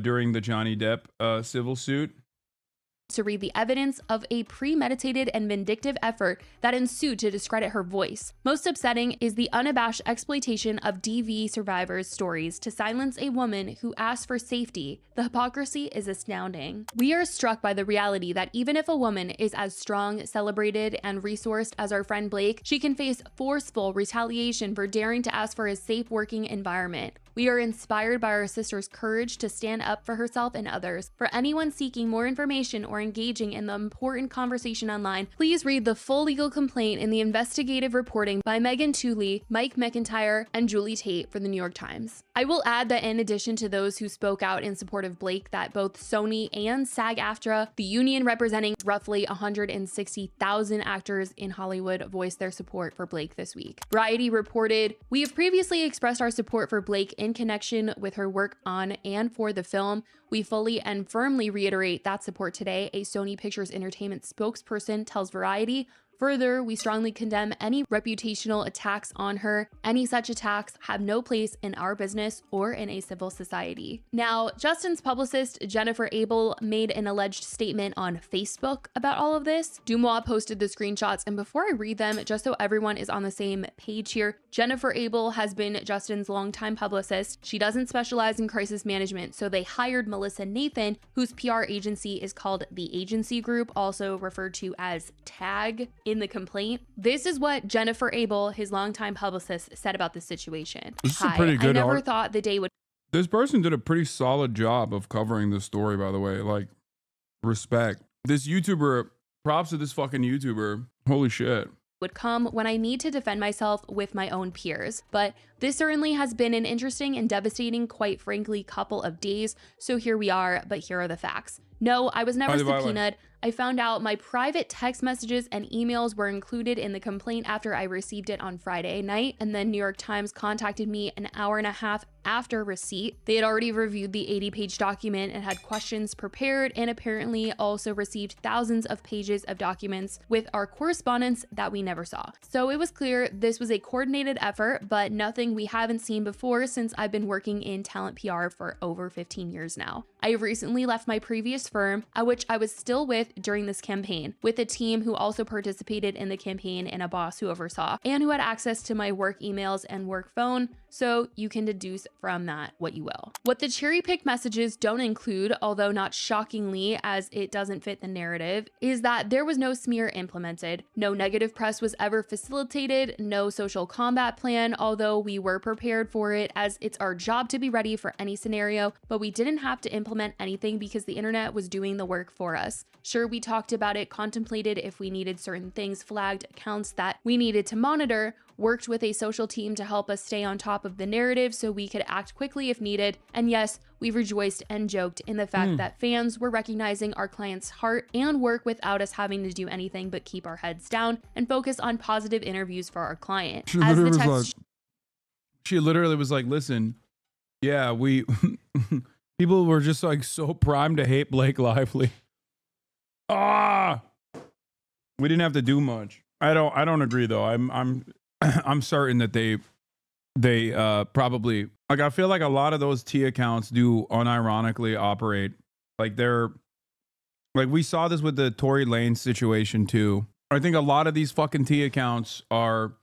during the Johnny Depp civil suit. To read the evidence of a premeditated and vindictive effort that ensued to discredit her voice. Most upsetting is the unabashed exploitation of DV survivors' stories to silence a woman who asked for safety. The hypocrisy is astounding. We are struck by the reality that even if a woman is as strong, celebrated, and resourced as our friend Blake, she can face forceful retaliation for daring to ask for a safe working environment. We are inspired by our sister's courage to stand up for herself and others. For anyone seeking more information or engaging in the important conversation online, please read the full legal complaint in the investigative reporting by Megan Tooley, Mike McIntyre, and Julie Tate for the New York Times. I will add that in addition to those who spoke out in support of Blake, that both Sony and SAG-AFTRA, the union representing roughly 160,000 actors in Hollywood, voiced their support for Blake this week. Variety reported, "We have previously expressed our support for Blake in connection with her work on and for the film. We fully and firmly reiterate that support today," a Sony Pictures Entertainment spokesperson tells Variety. Further, we strongly condemn any reputational attacks on her. Any such attacks have no place in our business or in a civil society. Now, Justin's publicist, Jennifer Abel, made an alleged statement on Facebook about all of this. Dumois posted the screenshots, and before I read them, just so everyone is on the same page here, Jennifer Abel has been Justin's longtime publicist. She doesn't specialize in crisis management, so they hired Melissa Nathan, whose PR agency is called The Agency Group, also referred to as TAG in the complaint. This is what Jennifer Abel, his longtime publicist, said about the situation. This is a pretty good I never thought the day would... This person did a pretty solid job of covering this story, by the way. Like, respect. This YouTuber, props to this fucking YouTuber. Holy shit. Would come when I need to defend myself with my own peers. But this certainly has been an interesting and devastating, quite frankly, couple of days. So here we are, but here are the facts. No, I was never subpoenaed. I found out my private text messages and emails were included in the complaint after I received it on Friday night, and then New York Times contacted me an hour and a half after receipt. They had already reviewed the 80-page document and had questions prepared, and apparently also received thousands of pages of documents with our correspondence that we never saw. So it was clear this was a coordinated effort, but nothing we haven't seen before since I've been working in talent PR for over 15 years now. I have recently left my previous firm, at which I was still with during this campaign, with a team who also participated in the campaign and a boss who oversaw, and who had access to my work emails and work phone. so you can deduce from that what you will. What the cherry-picked messages don't include, although not shockingly as it doesn't fit the narrative, is that there was no smear implemented, no negative press was ever facilitated, no social combat plan, although we were prepared for it as it's our job to be ready for any scenario, but we didn't have to implement anything because the internet was doing the work for us. Sure, we talked about it, contemplated if we needed certain things, flagged accounts that we needed to monitor, worked with a social team to help us stay on top of the narrative so we could act quickly if needed. And yes, we rejoiced and joked in the fact that fans were recognizing our clients' heart and work without us having to do anything but keep our heads down and focus on positive interviews for our client. She literally was like, listen, yeah, we people were just like so primed to hate Blake Lively. We didn't have to do much. I don't agree though. I'm certain that they probably, like, I feel like a lot of those T accounts do unironically operate like they're like, we saw this with the Tory Lanez situation too. I think a lot of these fucking T accounts are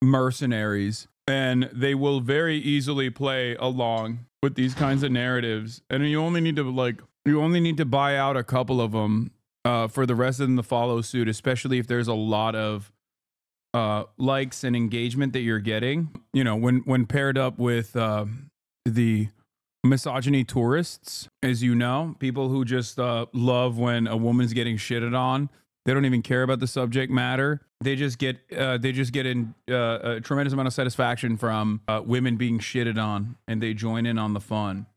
mercenaries and they will very easily play along with these kinds of narratives. And you only need to buy out a couple of them for the rest of them to follow suit, especially if there's a lot of likes and engagement that you're getting, you know, when paired up with the misogyny tourists, as you know, people who just love when a woman's getting shitted on. They don't even care about the subject matter. They just get in a tremendous amount of satisfaction from women being shitted on, and they join in on the fun.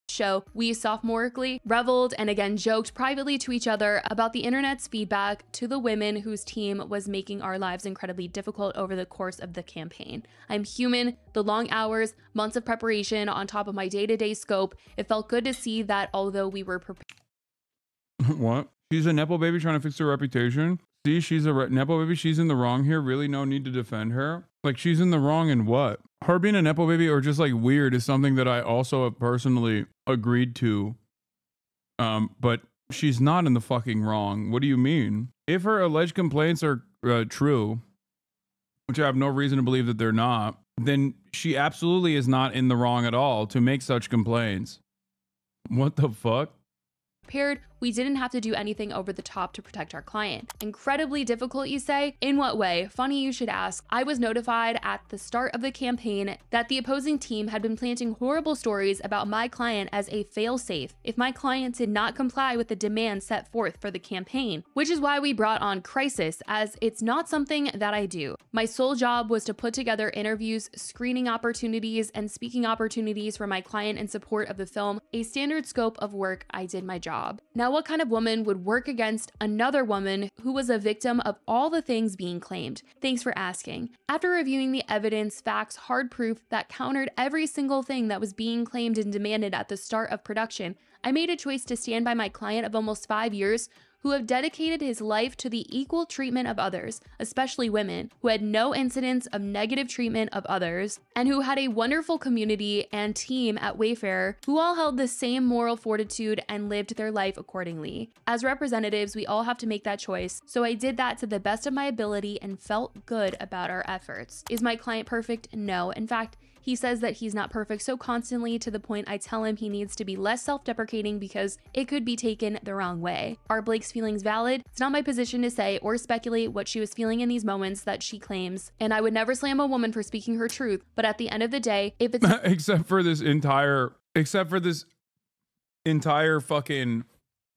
Show, we sophomorically reveled and again joked privately to each other about the internet's feedback to the women whose team was making our lives incredibly difficult over the course of the campaign. I'm human, the long hours, months of preparation on top of my day-to-day scope. It felt good to see that although we were prepared. What? She's a Nepo baby trying to fix her reputation? See, she's a Nepo baby. She's in the wrong here. Really no need to defend her. Like, she's in the wrong in what? Her being a Nepo baby or just like weird is something that I also have personally agreed to. But she's not in the fucking wrong. What do you mean? If her alleged complaints are true, which I have no reason to believe that they're not, then she absolutely is not in the wrong at all to make such complaints. What the fuck? We didn't have to do anything over the top to protect our client. Incredibly difficult, you say? In what way? Funny you should ask. I was notified at the start of the campaign that the opposing team had been planting horrible stories about my client as a failsafe if my client did not comply with the demands set forth for the campaign, which is why we brought on Crisis, as it's not something that I do. My sole job was to put together interviews, screening opportunities, and speaking opportunities for my client in support of the film, a standard scope of work. I did my job. Now, what kind of woman would work against another woman who was a victim of all the things being claimed? Thanks for asking. After reviewing the evidence, facts, hard proof that countered every single thing that was being claimed and demanded at the start of production, I made a choice to stand by my client of almost 5 years who have dedicated his life to the equal treatment of others, especially women, who had no incidents of negative treatment of others, and who had a wonderful community and team at Wayfair who all held the same moral fortitude and lived their life accordingly. As representatives, we all have to make that choice, so I did that to the best of my ability and felt good about our efforts. Is my client perfect? No. In fact, he says that he's not perfect so constantly to the point I tell him he needs to be less self-deprecating because it could be taken the wrong way. Are Blake's feelings valid? It's not my position to say or speculate what she was feeling in these moments that she claims, and I would never slam a woman for speaking her truth, but at the end of the day, if it's except for this entire fucking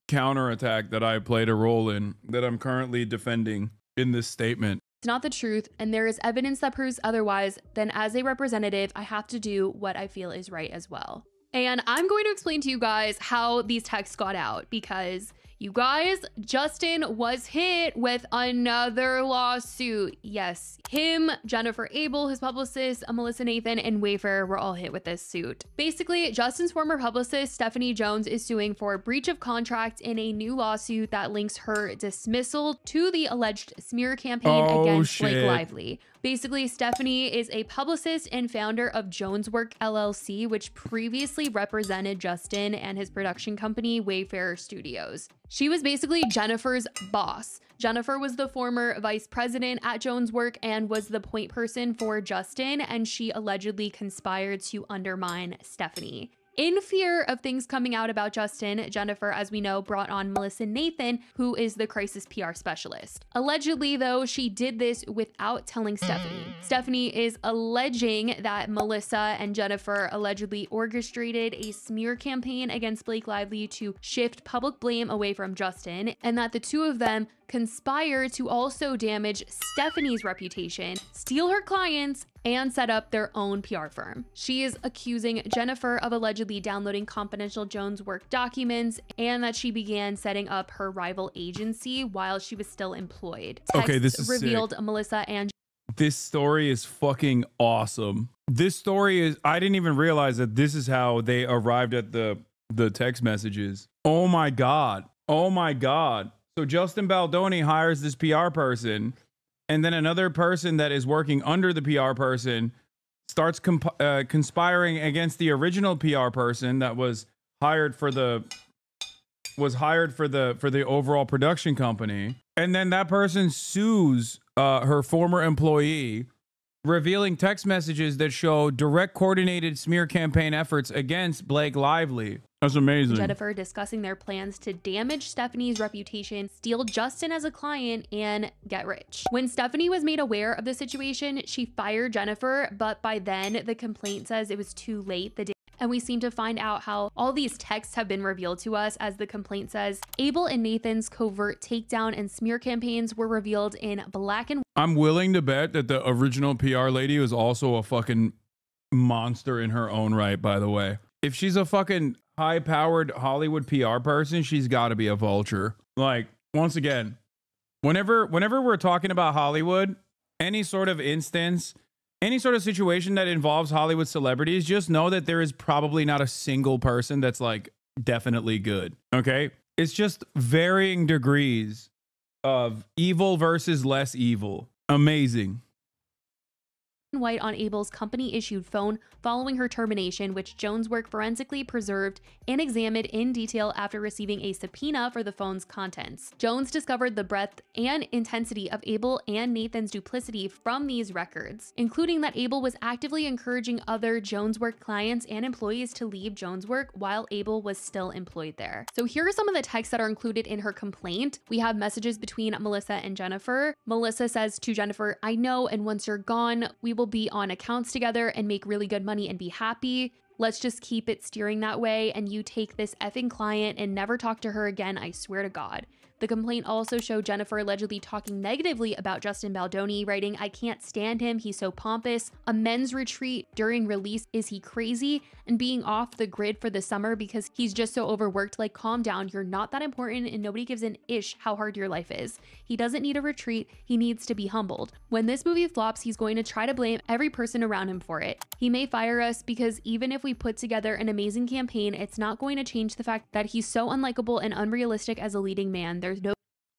counterattack that I played a role in, that I'm currently defending in this statement, it's not the truth and there is evidence that proves otherwise, then as a representative, I have to do what I feel is right as well. And I'm going to explain to you guys how these texts got out, because you guys, Justin was hit with another lawsuit. Yes, him, Jennifer Abel, his publicist, Melissa Nathan, and Wayfair were all hit with this suit. Basically, Justin's former publicist, Stephanie Jones, is suing for breach of contract in a new lawsuit that links her dismissal to the alleged smear campaign against Blake Lively. Basically, Stephanie is a publicist and founder of Jones Work LLC, which previously represented Justin and his production company, Wayfair Studios. She was basically Jennifer's boss. Jennifer was the former vice president at Jones Work and was the point person for Justin, and she allegedly conspired to undermine Stephanie. In fear of things coming out about Justin, Jennifer, as we know, brought on Melissa Nathan, who is the crisis PR specialist. Allegedly, though, she did this without telling Stephanie. Stephanie is alleging that Melissa and Jennifer allegedly orchestrated a smear campaign against Blake Lively to shift public blame away from Justin, and that the two of them conspire to also damage Stephanie's reputation, steal her clients, and set up their own PR firm. She is accusing Jennifer of allegedly downloading confidential Jones Work documents and that she began setting up her rival agency while she was still employed. Okay, this Texts is revealed sick. Melissa and This story is fucking awesome. This story is, I didn't even realize that this is how they arrived at the text messages. Oh my God. Oh my God. So Justin Baldoni hires this PR person, and then another person that is working under the PR person starts conspiring against the original PR person that was hired for the overall production company. And then that person sues her former employee, revealing text messages that show direct coordinated smear campaign efforts against Blake Lively. That's amazing. Jennifer discussing their plans to damage Stephanie's reputation, steal Justin as a client, and get rich. When Stephanie was made aware of the situation, she fired Jennifer, but by then the complaint says it was too late. And we seem to find out how all these texts have been revealed to us. As the complaint says, Abel and Nathan's covert takedown and smear campaigns were revealed in black and white. I'm willing to bet that the original PR lady was also a fucking monster in her own right, by the way. If she's a fucking high-powered Hollywood PR person, she's got to be a vulture. Like, once again, whenever we're talking about Hollywood, any sort of instance, any sort of situation that involves Hollywood celebrities, just know that there is probably not a single person that's like definitely good. Okay? It's just varying degrees of evil versus less evil. Amazing. White on Abel's company-issued phone following her termination, which Jones Work forensically preserved and examined in detail after receiving a subpoena for the phone's contents. Jones discovered the breadth and intensity of Abel and Nathan's duplicity from these records, including that Abel was actively encouraging other Jones Work clients and employees to leave Jones Work while Abel was still employed there. So here are some of the texts that are included in her complaint. We have messages between Melissa and Jennifer. Melissa says to Jennifer, "I know, and once you're gone, we will be on accounts together and make really good money and be happy. Let's just keep it steering that way, and you take this effing client and never talk to her again, I swear to God." The complaint also showed Jennifer allegedly talking negatively about Justin Baldoni, writing, "I can't stand him, he's so pompous. A men's retreat during release, is he crazy? And being off the grid for the summer because he's just so overworked, like calm down, you're not that important and nobody gives an ish how hard your life is. He doesn't need a retreat, he needs to be humbled. When this movie flops, he's going to try to blame every person around him for it. He may fire us because even if we put together an amazing campaign, it's not going to change the fact that he's so unlikable and unrealistic as a leading man. There's no..."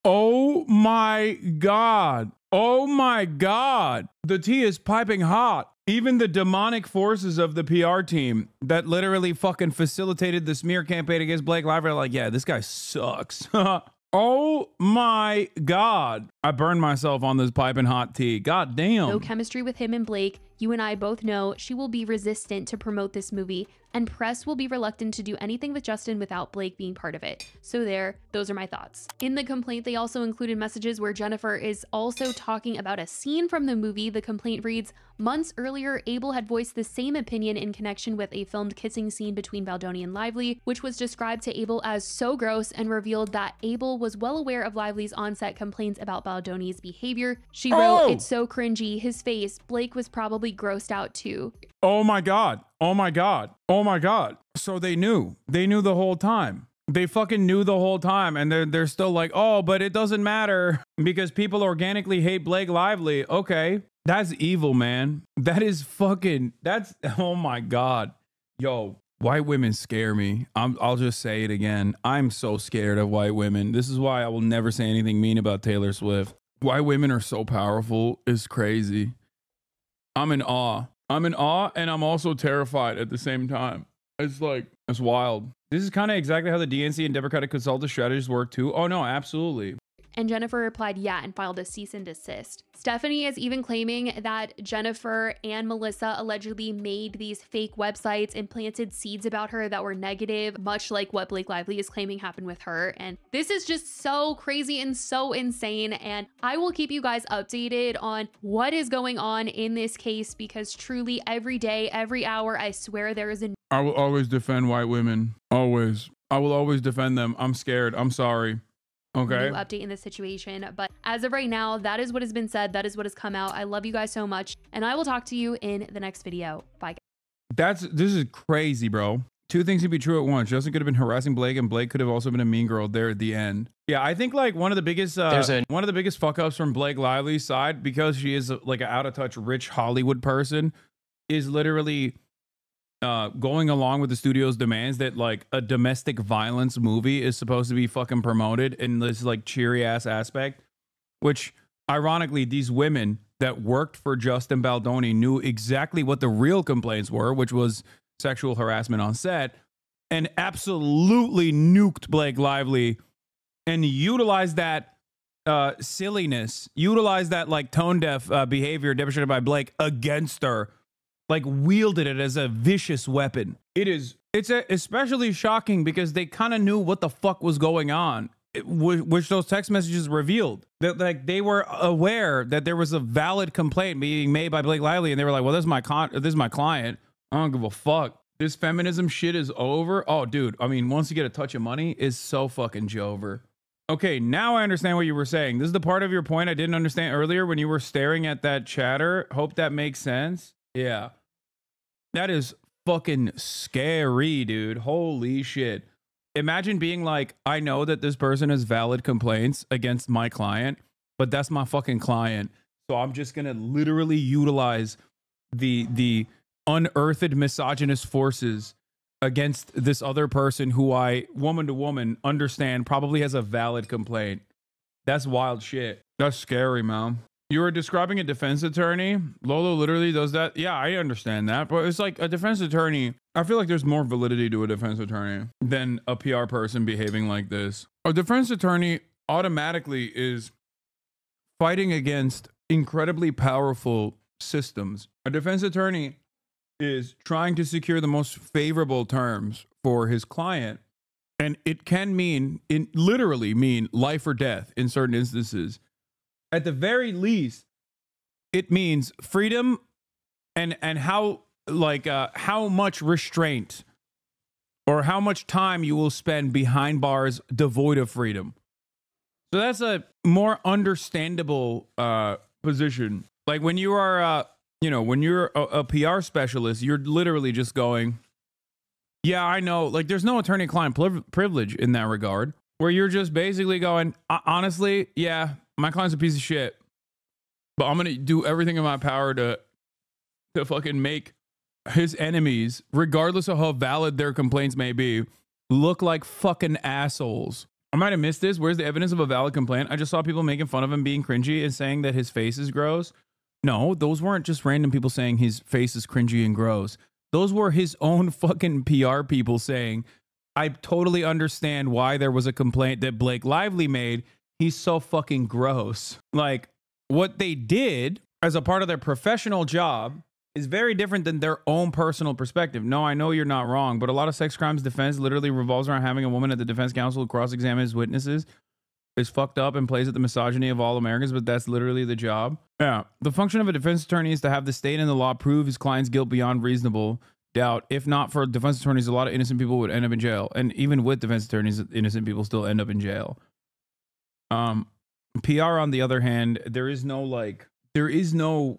Oh my God. Oh my God. The tea is piping hot. Even the demonic forces of the PR team that literally fucking facilitated the smear campaign against Blake Lively are like, yeah, this guy sucks. Oh my God. I burned myself on this piping hot tea. God damn. No chemistry with him and Blake. You and I both know she will be resistant to promote this movie, and press will be reluctant to do anything with Justin without Blake being part of it. So there, those are my thoughts. In the complaint, they also included messages where Jennifer is also talking about a scene from the movie. The complaint reads, "Months earlier, Abel had voiced the same opinion in connection with a filmed kissing scene between Baldoni and Lively, which was described to Abel as so gross and revealed that Abel was well aware of Lively's on-set complaints about Baldoni's behavior. She wrote, it's so cringy, his face, Blake was probably grossed out too." Oh my God. Oh my God. Oh my God. So they knew the whole time. They fucking knew the whole time, and they're still like, oh, but it doesn't matter because people organically hate Blake Lively. Okay. That's evil, man. That is fucking, that's, oh my God. Yo, white women scare me. I'll just say it again. I'm so scared of white women. This is why I will never say anything mean about Taylor Swift. White women are so powerful. It's crazy. I'm in awe. I'm in awe, and I'm also terrified at the same time. It's like, it's wild. This is kind of exactly how the DNC and Democratic consultative strategies work too. Oh no, absolutely. And Jennifer replied, yeah, and filed a cease and desist. Stephanie is even claiming that Jennifer and Melissa allegedly made these fake websites and planted seeds about her that were negative, much like what Blake Lively is claiming happened with her. And this is just so crazy and so insane. And I will keep you guys updated on what is going on in this case, because truly every day, every hour, I swear there is a I will always defend white women. Always. I will always defend them. I'm scared. I'm sorry. Okay. new update in this situation. But as of right now, that is what has been said. That is what has come out. I love you guys so much. And I will talk to you in the next video. Bye, guys. This is crazy, bro. Two things could be true at once. Justin could have been harassing Blake, and Blake could have also been a mean girl there at the end. Yeah, I think like one of the biggest fuck ups from Blake Lively's side, because she is like an out of touch rich Hollywood person, is literally going along with the studio's demands that like a domestic violence movie is supposed to be fucking promoted in this like cheery ass aspect, which ironically these women that worked for Justin Baldoni knew exactly what the real complaints were, which was sexual harassment on set, and absolutely nuked Blake Lively and utilized that silliness, utilized that like tone deaf behavior demonstrated by Blake against her, like wielded it as a vicious weapon. It's especially shocking because they kind of knew what the fuck was going on, which those text messages revealed. That like they were aware that there was a valid complaint being made by Blake Lively, and they were like, well, this is my client. I don't give a fuck. This feminism shit is over. Oh, dude. I mean, once you get a touch of money, is so fucking jover. Okay, now I understand what you were saying. This is the part of your point I didn't understand earlier when you were staring at that chatter. Hope that makes sense. Yeah. That is fucking scary, dude. Holy shit. Imagine being like, I know that this person has valid complaints against my client, but that's my fucking client. So I'm just going to literally utilize the unearthed misogynist forces against this other person who I, woman to woman, understand probably has a valid complaint. That's wild shit. That's scary, man. You were describing a defense attorney. Lolo literally does that. Yeah, I understand that. But it's like a defense attorney. I feel like there's more validity to a defense attorney than a PR person behaving like this. A defense attorney automatically is fighting against incredibly powerful systems. A defense attorney is trying to secure the most favorable terms for his client. And it can literally mean life or death in certain instances. At the very least, it means freedom and how much restraint or how much time you will spend behind bars devoid of freedom. So that's a more understandable position. Like when you are when you're a PR specialist, you're literally just going, yeah, I know, like there's no attorney-client privilege in that regard, where you're just basically going, honestly, yeah, my client's a piece of shit, but I'm going to do everything in my power to fucking make his enemies, regardless of how valid their complaints may be, look like fucking assholes. I might have missed this. Where's the evidence of a valid complaint? I just saw people making fun of him being cringy and saying that his face is gross. No, those weren't just random people saying his face is cringy and gross. Those were his own fucking PR people saying, I totally understand why there was a complaint that Blake Lively made. He's so fucking gross. Like, what they did as a part of their professional job is very different than their own personal perspective. No, I know you're not wrong, but a lot of sex crimes defense literally revolves around having a woman at the defense counsel cross-examine his witnesses. Is fucked up and plays at the misogyny of all Americans, but that's literally the job. Yeah. The function of a defense attorney is to have the state and the law prove his client's guilt beyond reasonable doubt. If not for defense attorneys, a lot of innocent people would end up in jail. And even with defense attorneys, innocent people still end up in jail. PR, on the other hand, there is no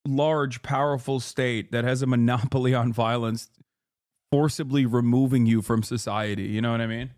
large, powerful state that has a monopoly on violence forcibly removing you from society. You know what I mean?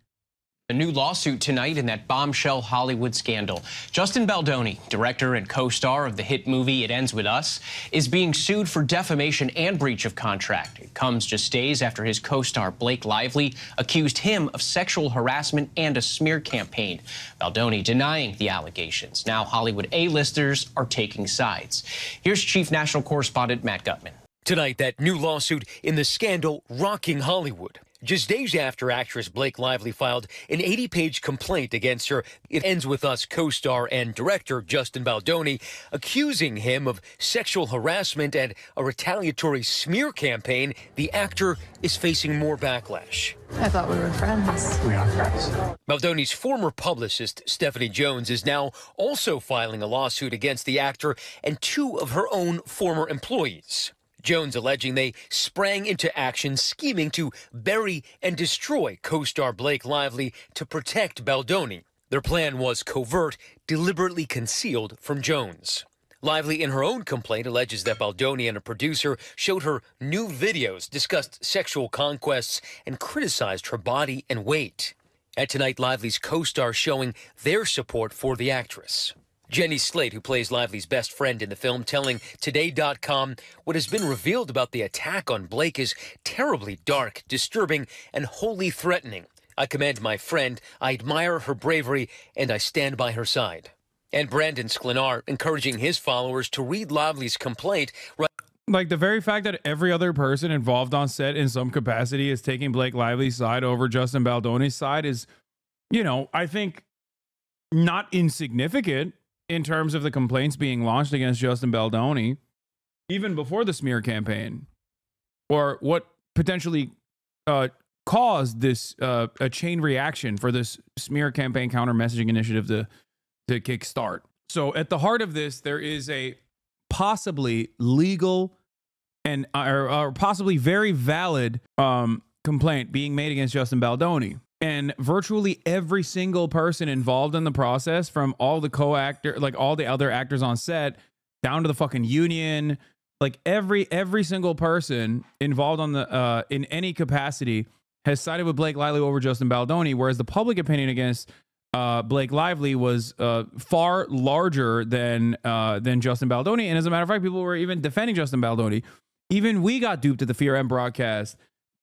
A new lawsuit tonight in that bombshell Hollywood scandal. Justin Baldoni, director and co-star of the hit movie It Ends With Us, is being sued for defamation and breach of contract. It comes just days after his co-star Blake Lively accused him of sexual harassment and a smear campaign. Baldoni denying the allegations. Now Hollywood A-listers are taking sides. Here's Chief National Correspondent Matt Gutman. Tonight, that new lawsuit in the scandal rocking Hollywood. Just days after actress Blake Lively filed an 80-page complaint against her It Ends With Us co-star and director Justin Baldoni, accusing him of sexual harassment and a retaliatory smear campaign, the actor is facing more backlash. I thought we were friends. We are friends. Baldoni's former publicist, Stephanie Jones, is now also filing a lawsuit against the actor and two of her own former employees. Jones alleging they sprang into action scheming to bury and destroy co-star Blake Lively to protect Baldoni. Their plan was covert, deliberately concealed from Jones. Lively, in her own complaint, alleges that Baldoni and a producer showed her new videos, discussed sexual conquests, and criticized her body and weight. At Tonight, Lively's co-star showing their support for the actress. Jenny Slate, who plays Lively's best friend in the film, telling Today.com what has been revealed about the attack on Blake is terribly dark, disturbing, and wholly threatening. I commend my friend, I admire her bravery, and I stand by her side. And Brandon Sklenar encouraging his followers to read Lively's complaint. Like the very fact that every other person involved on set in some capacity is taking Blake Lively's side over Justin Baldoni's side is, you know, I think not insignificant in terms of the complaints being launched against Justin Baldoni, even before the smear campaign, or what potentially caused this a chain reaction for this smear campaign counter messaging initiative to kickstart. So at the heart of this, there is a possibly legal and or possibly very valid complaint being made against Justin Baldoni. And virtually every single person involved in the process, from all the co-actor, like all the other actors on set, down to the fucking union, like every single person involved on the in any capacity has sided with Blake Lively over Justin Baldoni, whereas the public opinion against Blake Lively was far larger than Justin Baldoni. And as a matter of fact, people were even defending Justin Baldoni. Even we got duped at the Fear M broadcast.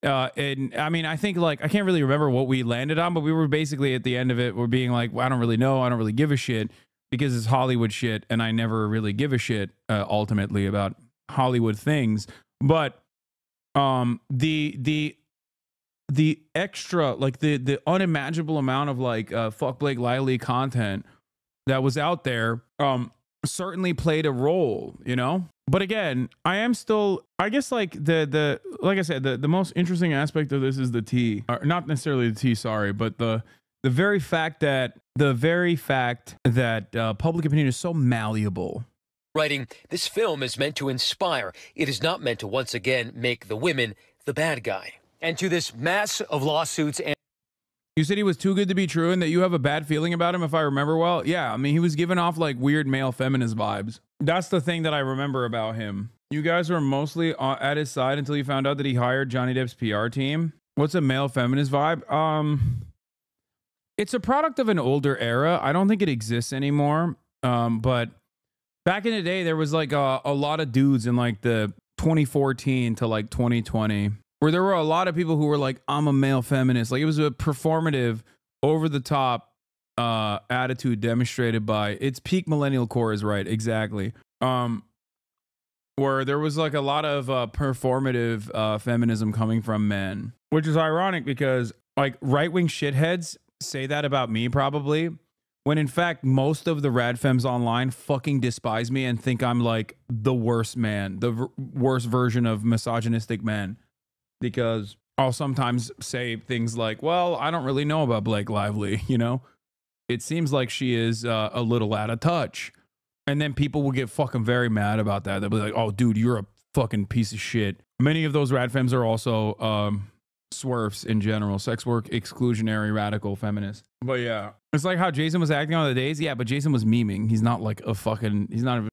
And I mean, I think, like, I can't really remember what we landed on, but we were basically at the end of it, we're being like, well, I don't really know. I don't really give a shit because it's Hollywood shit. And I never really give a shit ultimately about Hollywood things. But the extra, like the unimaginable amount of like fuck Blake Lively content that was out there certainly played a role, you know? But again, I am still, I guess, like the like I said, the most interesting aspect of this is the tea, or not necessarily the tea, sorry, but the very fact that public opinion is so malleable. Writing, this film is meant to inspire. It is not meant to once again make the women the bad guy. And to this mass of lawsuits and... You said he was too good to be true and that you have a bad feeling about him, if I remember well. Yeah, I mean, he was giving off like weird male feminist vibes. That's the thing that I remember about him. You guys were mostly at his side until you found out that he hired Johnny Depp's PR team. What's a male feminist vibe? It's a product of an older era. I don't think it exists anymore. But back in the day, there was like a lot of dudes in like the 2014 to like 2020 where there were a lot of people who were like, I'm a male feminist. Like, it was a performative, over the top attitude demonstrated by, it's peak millennial core is right. Exactly. Where there was like a lot of performative feminism coming from men, which is ironic because like right-wing shitheads say that about me probably, when in fact most of the rad femmes online fucking despise me and think I'm like the worst man, the worst version of misogynistic men, because I'll sometimes say things like, well, I don't really know about Blake Lively, you know, it seems like she is a little out of touch. And then people will get fucking very mad about that. They'll be like, oh, dude, you're a fucking piece of shit. Many of those rad femmes are also swerfs in general, sex work, exclusionary, radical feminists. But yeah, it's like how Jason was acting on the days. Yeah, but Jason was memeing. He's not like a fucking,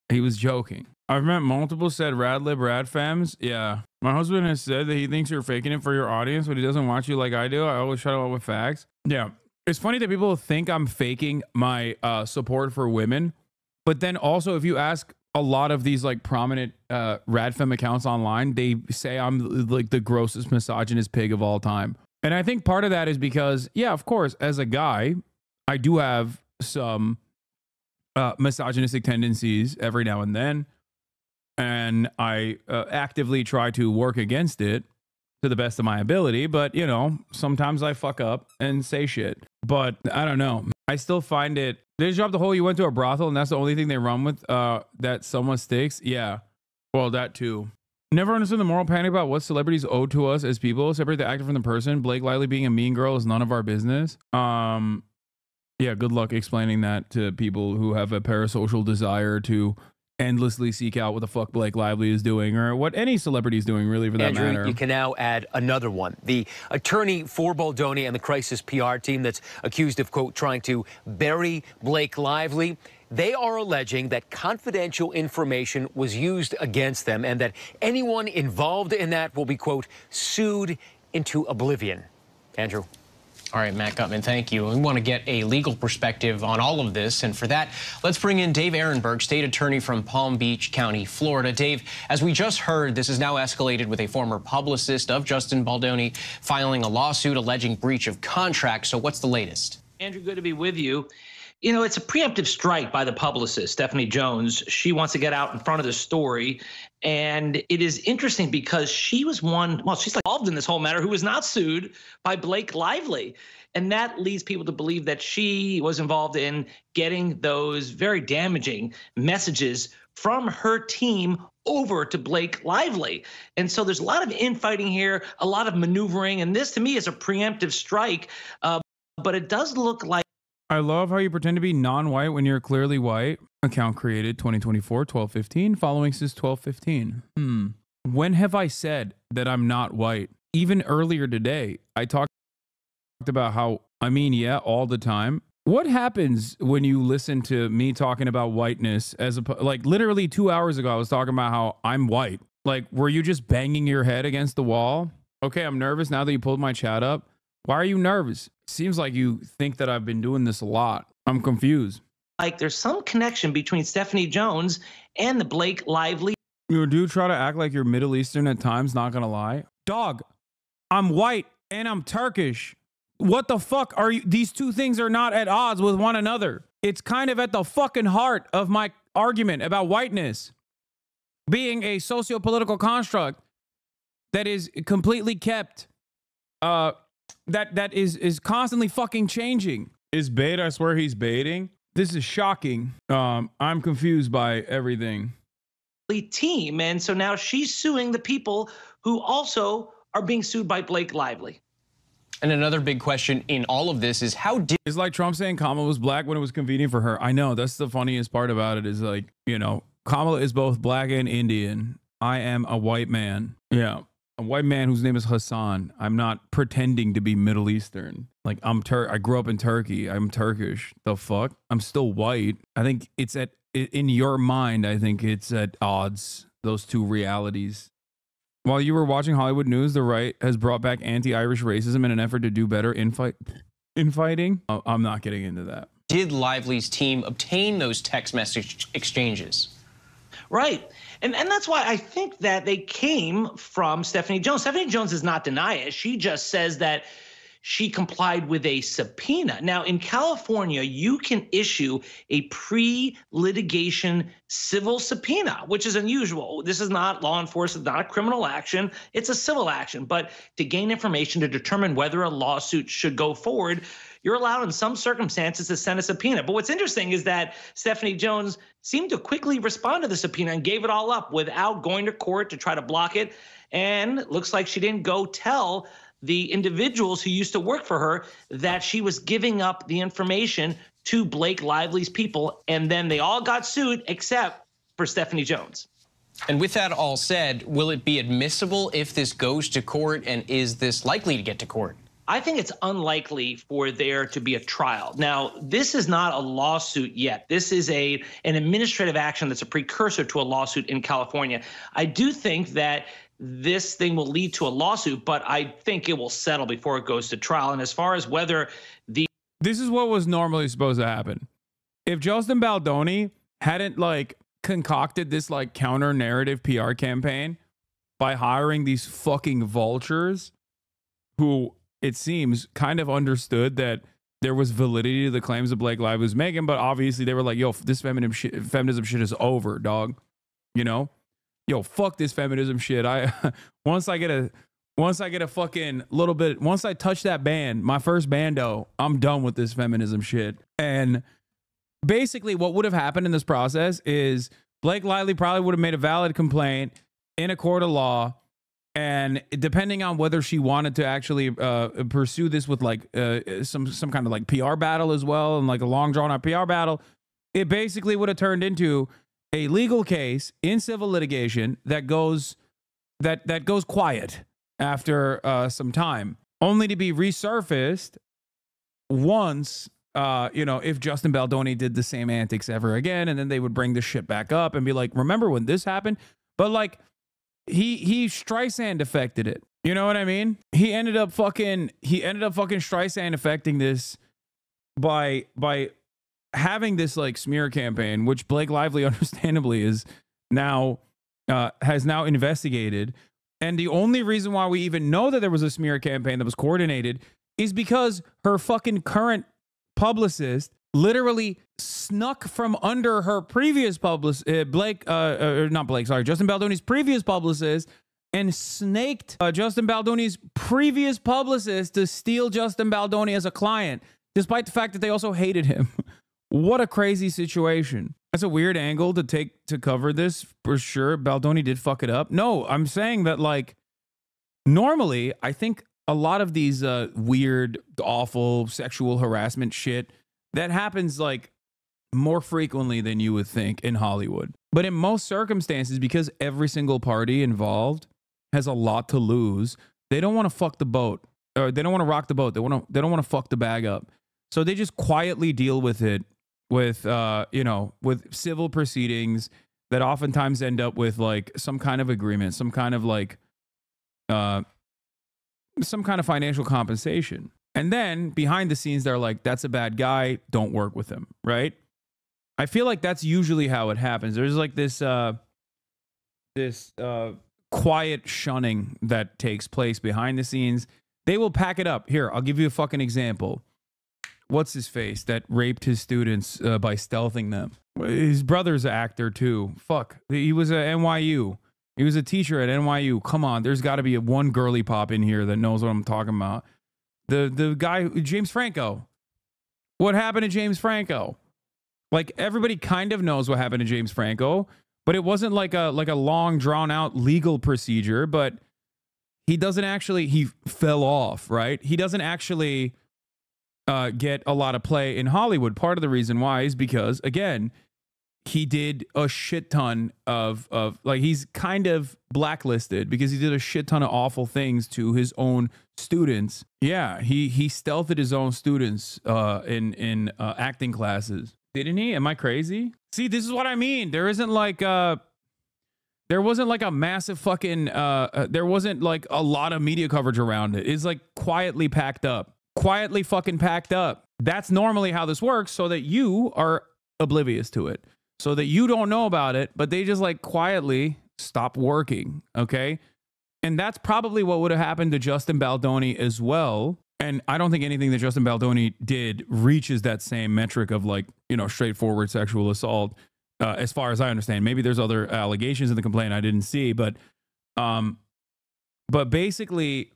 he was joking. I've met multiple said rad lib rad femmes. Yeah. My husband has said that he thinks you're faking it for your audience, but he doesn't watch you like I do. I always shut up with facts. Yeah. It's funny that people think I'm faking my support for women. But then also, if you ask a lot of these like prominent rad femme accounts online, they say I'm like the grossest misogynist pig of all time. And I think part of that is because, yeah, of course, as a guy, I do have some misogynistic tendencies every now and then. and I actively try to work against it to the best of my ability. But, you know, sometimes I fuck up and say shit. But I don't know. I still find it. They dropped the whole you went to a brothel and that's the only thing they run with that somewhat sticks. Yeah. Well, that too. Never understood the moral panic about what celebrities owe to us as people. Separate the actor from the person. Blake Lively being a mean girl is none of our business. Yeah, good luck explaining that to people who have a parasocial desire to endlessly seek out what the fuck Blake Lively is doing, or what any celebrity is doing, really, for that Andrew, matter. you can now add another one. The attorney for Baldoni and the crisis PR team that's accused of, quote, trying to bury Blake Lively. They are alleging that confidential information was used against them and that anyone involved in that will be, quote, sued into oblivion. Andrew. All right, Matt Gutman, thank you. We want to get a legal perspective on all of this. And for that, let's bring in Dave Ehrenberg, state attorney from Palm Beach County, Florida. Dave, as we just heard, this is now escalated with a former publicist of Justin Baldoni filing a lawsuit alleging breach of contract. So what's the latest? Andrew, good to be with you. You know, it's a preemptive strike by the publicist, Stephanie Jones. She wants to get out in front of the story. And it is interesting because she was one, well, she's involved in this whole matter, who was not sued by Blake Lively. And that leads people to believe that she was involved in getting those very damaging messages from her team over to Blake Lively. And so there's a lot of infighting here, a lot of maneuvering. And this, to me, is a preemptive strike. But it does look like. I love how you pretend to be non-white when you're clearly white. Account created 2024, 12/15. Following says 12/15. When have I said that I'm not white? Even earlier today, I talked about how, I mean, yeah, all the time. What happens when you listen to me talking about whiteness as a, like literally 2 hours ago, I was talking about how I'm white. Like, were you just banging your head against the wall? Okay, I'm nervous now that you pulled my chat up. Why are you nervous? Seems like you think that I've been doing this a lot. I'm confused. Like there's some connection between Stephanie Jones and the Blake Lively. You do try to act like you're Middle Eastern at times, not gonna lie. Dog, I'm white and I'm Turkish. What the fuck are you? These two things are not at odds with one another. It's kind of at the fucking heart of my argument about whiteness being a socio-political construct that is completely kept that is constantly fucking changing. Is bait? I swear he's baiting. This is shocking. I'm confused by everything. Team, and so now she's suing the people who also are being sued by Blake Lively. And another big question in all of this is how did it's like Trump saying Kamala was black when it was convenient for her. I know, that's the funniest part about it, is like, you know, Kamala is both black and Indian. I am a white man. Yeah. A white man whose name is Hasan. I'm not pretending to be Middle Eastern. Like I grew up in Turkey. I'm Turkish. The fuck? I'm still white. I think it's in your mind, I think it's at odds, those two realities. While you were watching Hollywood News, the right has brought back anti-Irish racism in an effort to do better infighting. I'm not getting into that. Did Lively's team obtain those text message exchanges? Right. And that's why I think that they came from Stephanie Jones. Stephanie Jones does not deny it. She just says that she complied with a subpoena. Now, in California, you can issue a pre-litigation civil subpoena, which is unusual. This is not law enforcement, not a criminal action. It's a civil action. But to gain information to determine whether a lawsuit should go forward, you're allowed in some circumstances to send a subpoena. But what's interesting is that Stephanie Jones seemed to quickly respond to the subpoena and gave it all up without going to court to try to block it. And it looks like she didn't go tell the individuals who used to work for her that she was giving up the information to Blake Lively's people. And then they all got sued except for Stephanie Jones. And with that all said, will it be admissible if this goes to court, and is this likely to get to court? I think it's unlikely for there to be a trial. Now, this is not a lawsuit yet. This is an administrative action that's a precursor to a lawsuit in California. I do think that this thing will lead to a lawsuit, but I think it will settle before it goes to trial. And as far as whether this is what was normally supposed to happen. If Justin Baldoni hadn't like concocted this like counter narrative PR campaign by hiring these fucking vultures who, it seems, kind of understood that there was validity to the claims that Blake Lively was making, but obviously they were like, yo, this feminism shit is over, dog. You know? yo, fuck this feminism shit. Once I get a fucking little bit, once I touch that band, my first bando, I'm done with this feminism shit. And basically what would have happened in this process is Blake Lively probably would have made a valid complaint in a court of law. And depending on whether she wanted to actually pursue this with like some kind of like PR battle as well, and like a long drawn out PR battle, it basically would have turned into a legal case in civil litigation that goes quiet after some time, only to be resurfaced once if Justin Baldoni did the same antics ever again, and then they would bring this shit back up and be like, remember when this happened? But like he Streisand affected it. You know what I mean? He ended up fucking Streisand affecting this by having this like smear campaign, which Blake Lively understandably is now has now investigated. And the only reason why we even know that there was a smear campaign that was coordinated is because her fucking current publicist literally snuck from under her previous publicist, Justin Baldoni's previous publicist, and snaked Justin Baldoni's previous publicist to steal Justin Baldoni as a client, despite the fact that they also hated him. What a crazy situation. That's a weird angle to take to cover this, for sure. Baldoni did fuck it up. No, I'm saying that, like, normally, I think a lot of these weird, awful sexual harassment shit, that happens, like, more frequently than you would think in Hollywood. But in most circumstances, because every single party involved has a lot to lose, they don't want to fuck the boat, or they don't want to rock the boat. They don't want to fuck the bag up. So they just quietly deal with it with with civil proceedings that oftentimes end up with like some kind of agreement, some kind of financial compensation. And then behind the scenes, they're like, that's a bad guy, don't work with him, right? I feel like that's usually how it happens. There's like this quiet shunning that takes place behind the scenes. They will pack it up. Here, I'll give you a fucking example. What's his face that raped his students by stealthing them? His brother's an actor too. Fuck. He was at NYU. He was a teacher at NYU. Come on, there's got to be one girly pop in here that knows what I'm talking about. The guy, James Franco. What happened to James Franco? Like, everybody kind of knows what happened to James Franco, but it wasn't like a long drawn out legal procedure. But he fell off, right? He doesn't actually get a lot of play in Hollywood. Part of the reason why is because, again, he did a shit ton of like, he's kind of blacklisted because he did a shit ton of awful things to his own students. Yeah, he stealthed his own students in acting classes. Didn't he? Am I crazy? See, this is what I mean. There wasn't like a massive fucking there wasn't like a lot of media coverage around it. It's like quietly packed up. Quietly fucking packed up. That's normally how this works, so that you are oblivious to it, so that you don't know about it, but they just like quietly stop working. Okay. And that's probably what would have happened to Justin Baldoni as well. And I don't think anything that Justin Baldoni did reaches that same metric of like, straightforward sexual assault, as far as I understand. Maybe there's other allegations in the complaint I didn't see, but basically,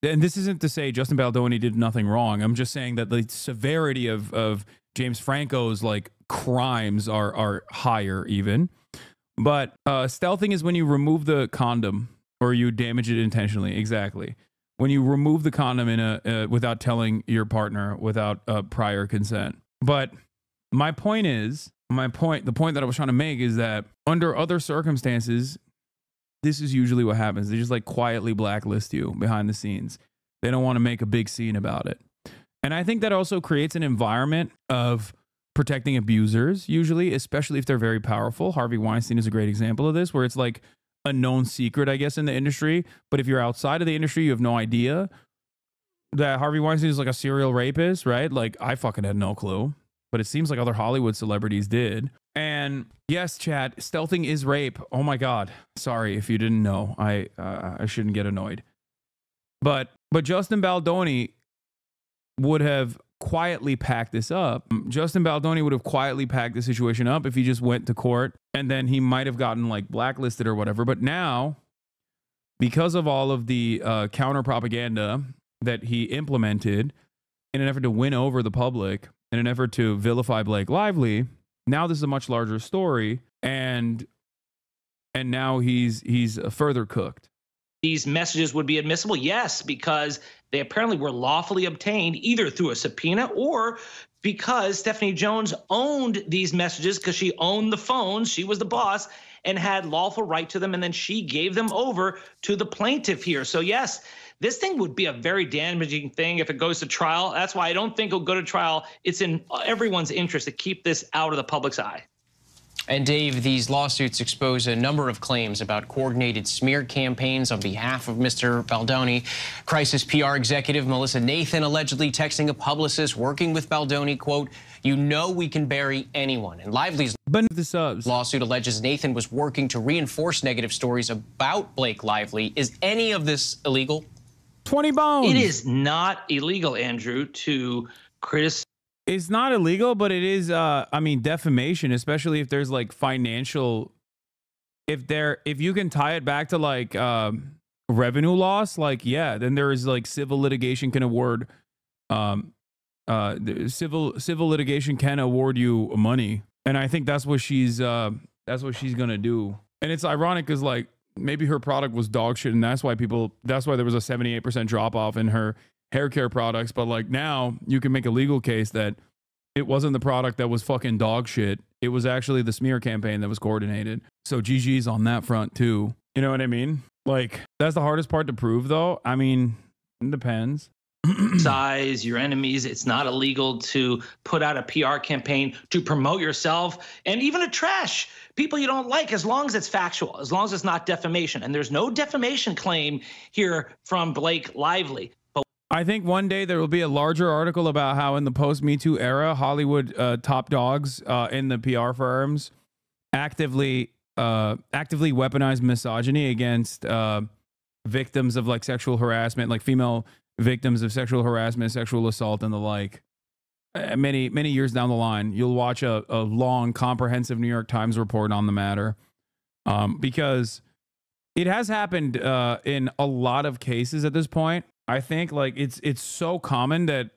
and this isn't to say Justin Baldoni did nothing wrong. I'm just saying that the severity of James Franco's like crimes are higher even. But stealthing is when you remove the condom or you damage it intentionally. Exactly. When you remove the condom without telling your partner, without prior consent. But the point that I was trying to make is that under other circumstances, this is usually what happens. They just like quietly blacklist you behind the scenes. They don't want to make a big scene about it. And I think that also creates an environment of protecting abusers, usually, especially if they're very powerful. Harvey Weinstein is a great example of this, where it's like a known secret, I guess, in the industry. But if you're outside of the industry, you have no idea that Harvey Weinstein is like a serial rapist, right? Like, I fucking had no clue. But it seems like other Hollywood celebrities did. And yes, chat, stealthing is rape. Oh my God. Sorry if you didn't know. I shouldn't get annoyed. But Justin Baldoni would have quietly packed this up. Justin Baldoni would have quietly packed the situation up if he just went to court, and then he might have gotten like blacklisted or whatever. But now, because of all of the counter propaganda that he implemented in an effort to win over the public, in an effort to vilify Blake Lively, now this is a much larger story, and now he's further cooked. These messages would be admissible? Yes, because they apparently were lawfully obtained either through a subpoena or because Stephanie Jones owned these messages because she owned the phones. She was the boss and had lawful right to them. And then she gave them over to the plaintiff here. So, yes, this thing would be a very damaging thing if it goes to trial. That's why I don't think it'll go to trial. It's in everyone's interest to keep this out of the public's eye. And Dave, these lawsuits expose a number of claims about coordinated smear campaigns on behalf of Mr. Baldoni. Crisis PR executive Melissa Nathan allegedly texting a publicist working with Baldoni, quote, "You know we can bury anyone." And Lively's lawsuit alleges Nathan was working to reinforce negative stories about Blake Lively. Is any of this illegal? 20 bones. It is not illegal, Andrew, to criticize. It's not illegal, but it is, I mean, defamation, especially if there's like financial, if you can tie it back to like revenue loss, like, yeah, then there is like civil litigation can award, civil litigation can award you money. And I think that's what she's going to do. And it's ironic because like maybe her product was dog shit. And that's why there was a 78% drop off in her hair care products, but like now you can make a legal case that it wasn't the product that was fucking dog shit. It was actually the smear campaign that was coordinated. So GG's on that front too. You know what I mean? Like that's the hardest part to prove though. I mean, it depends. Size your enemies. It's not illegal to put out a PR campaign to promote yourself and even to trash people you don't like, as long as it's factual, as long as it's not defamation. And there's no defamation claim here from Blake Lively. I think one day there will be a larger article about how in the post-Me Too era, Hollywood top dogs in the PR firms actively weaponize misogyny against victims of like sexual harassment, like female victims of sexual harassment, sexual assault, and the like. Many years down the line, you'll watch a long, comprehensive New York Times report on the matter, because it has happened in a lot of cases at this point. I think like it's so common that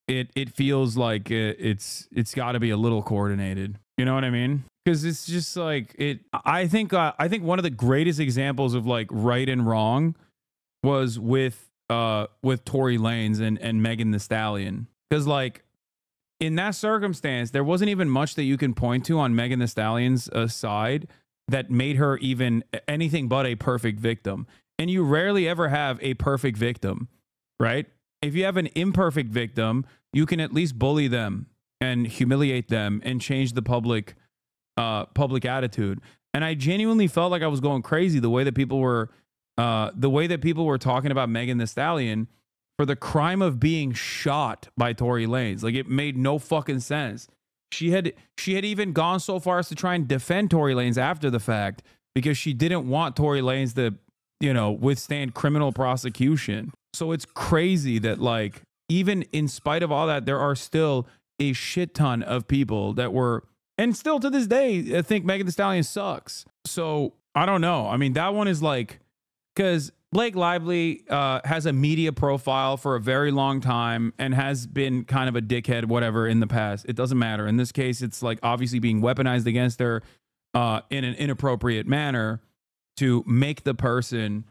it feels like it's got to be a little coordinated. You know what I mean? Because it's just like I think one of the greatest examples of like right and wrong was with Tory Lanez and Megan Thee Stallion. Because like in that circumstance, there wasn't even much that you can point to on Megan Thee Stallion's side that made her even anything but a perfect victim. And you rarely ever have a perfect victim, right? If you have an imperfect victim, you can at least bully them and humiliate them and change the public attitude. And I genuinely felt like I was going crazy the way that people were talking about Megan Thee Stallion for the crime of being shot by Tory Lanez. Like it made no fucking sense. She had even gone so far as to try and defend Tory Lanez after the fact because she didn't want Tory Lanez to, you know, withstand criminal prosecution. So it's crazy that like, even in spite of all that, there are still a shit ton of people that were, and still to this day, I think Megan Thee Stallion sucks. So I don't know. I mean, that one is like, because Blake Lively has a media profile for a very long time and has been kind of a dickhead, whatever, in the past. It doesn't matter. In this case, it's like obviously being weaponized against her in an inappropriate manner to make the person,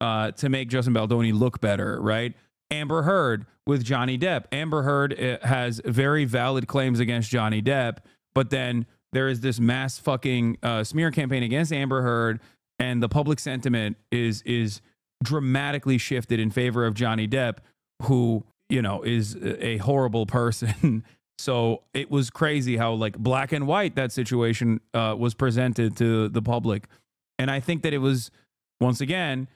to make Justin Baldoni look better, right? Amber Heard with Johnny Depp. Amber Heard has very valid claims against Johnny Depp, but then there is this mass fucking smear campaign against Amber Heard, and the public sentiment is dramatically shifted in favor of Johnny Depp, who, you know, is a horrible person. So it was crazy how like black and white that situation was presented to the public. And I think that it was, once again,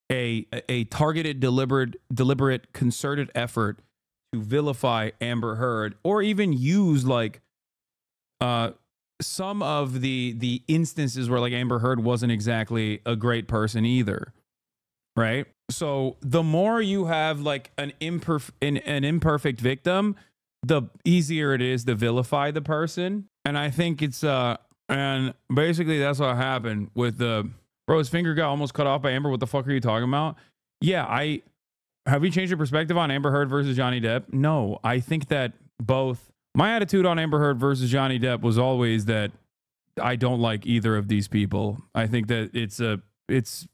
a targeted, deliberate, concerted effort to vilify Amber Heard, or even use like some of the instances where like Amber Heard wasn't exactly a great person either, right? So the more you have like an imperfect victim, the easier it is to vilify the person. And I think it's and basically that's what happened with the bro. His finger got almost cut off by Amber. What the fuck are you talking about? Yeah, have you changed your perspective on Amber Heard versus Johnny Depp? No, I think that both. My attitude on Amber Heard versus Johnny Depp was always that I don't like either of these people. I think that it's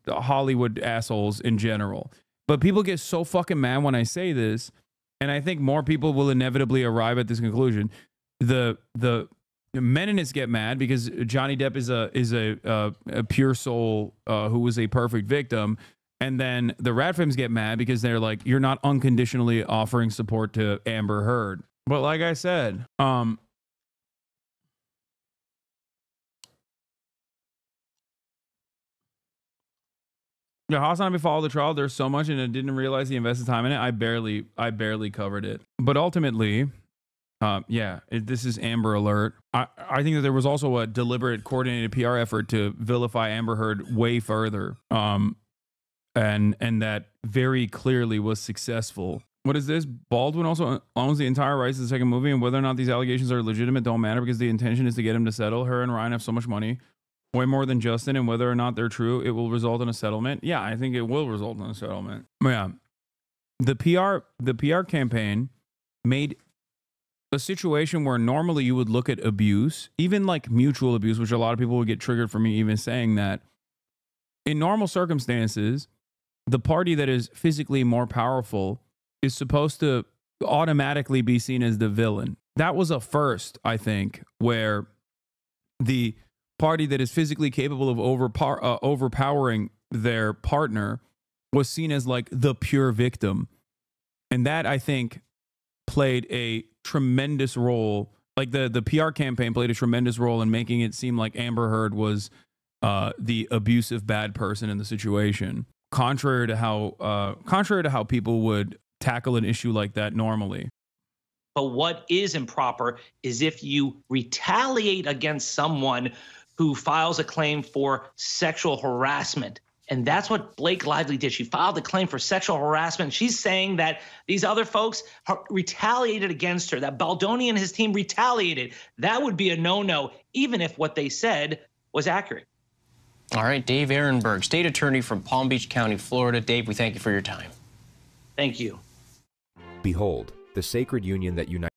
Hollywood assholes in general. But people get so fucking mad when I say this, and I think more people will inevitably arrive at this conclusion. The Meninists get mad because Johnny Depp is a pure soul who was a perfect victim. And then the Radfems get mad because they're like, you're not unconditionally offering support to Amber Heard. But like I said, yeah, HasanAbi followed the trial. There's so much and I didn't realize he invested time in it. I barely covered it. But ultimately, this is Amber Alert. I think that there was also a deliberate coordinated PR effort to vilify Amber Heard way further. And that very clearly was successful. What is this? Baldwin also owns the entire rights to the second movie, and whether or not these allegations are legitimate don't matter because the intention is to get him to settle. Her and Ryan have so much money, way more than Justin, and whether or not they're true, it will result in a settlement. Yeah, I think it will result in a settlement. Yeah, the PR campaign made a situation where normally you would look at abuse, even like mutual abuse, which a lot of people would get triggered for me even saying that. In normal circumstances, the party that is physically more powerful is supposed to automatically be seen as the villain. That was a first, I think, where the party that is physically capable of overpowering their partner was seen as like the pure victim. And that, I think, played a tremendous role. Like the PR campaign played a tremendous role in making it seem like Amber Heard was the abusive bad person in the situation. Contrary to how people would tackle an issue like that normally. But what is improper is if you retaliate against someone who files a claim for sexual harassment. And that's what Blake Lively did. She filed a claim for sexual harassment. She's saying that these other folks retaliated against her, that Baldoni and his team retaliated. That would be a no-no, even if what they said was accurate. All right, Dave Ehrenberg, state attorney from Palm Beach County, Florida. Dave, we thank you for your time. Thank you. Behold, the sacred union that unites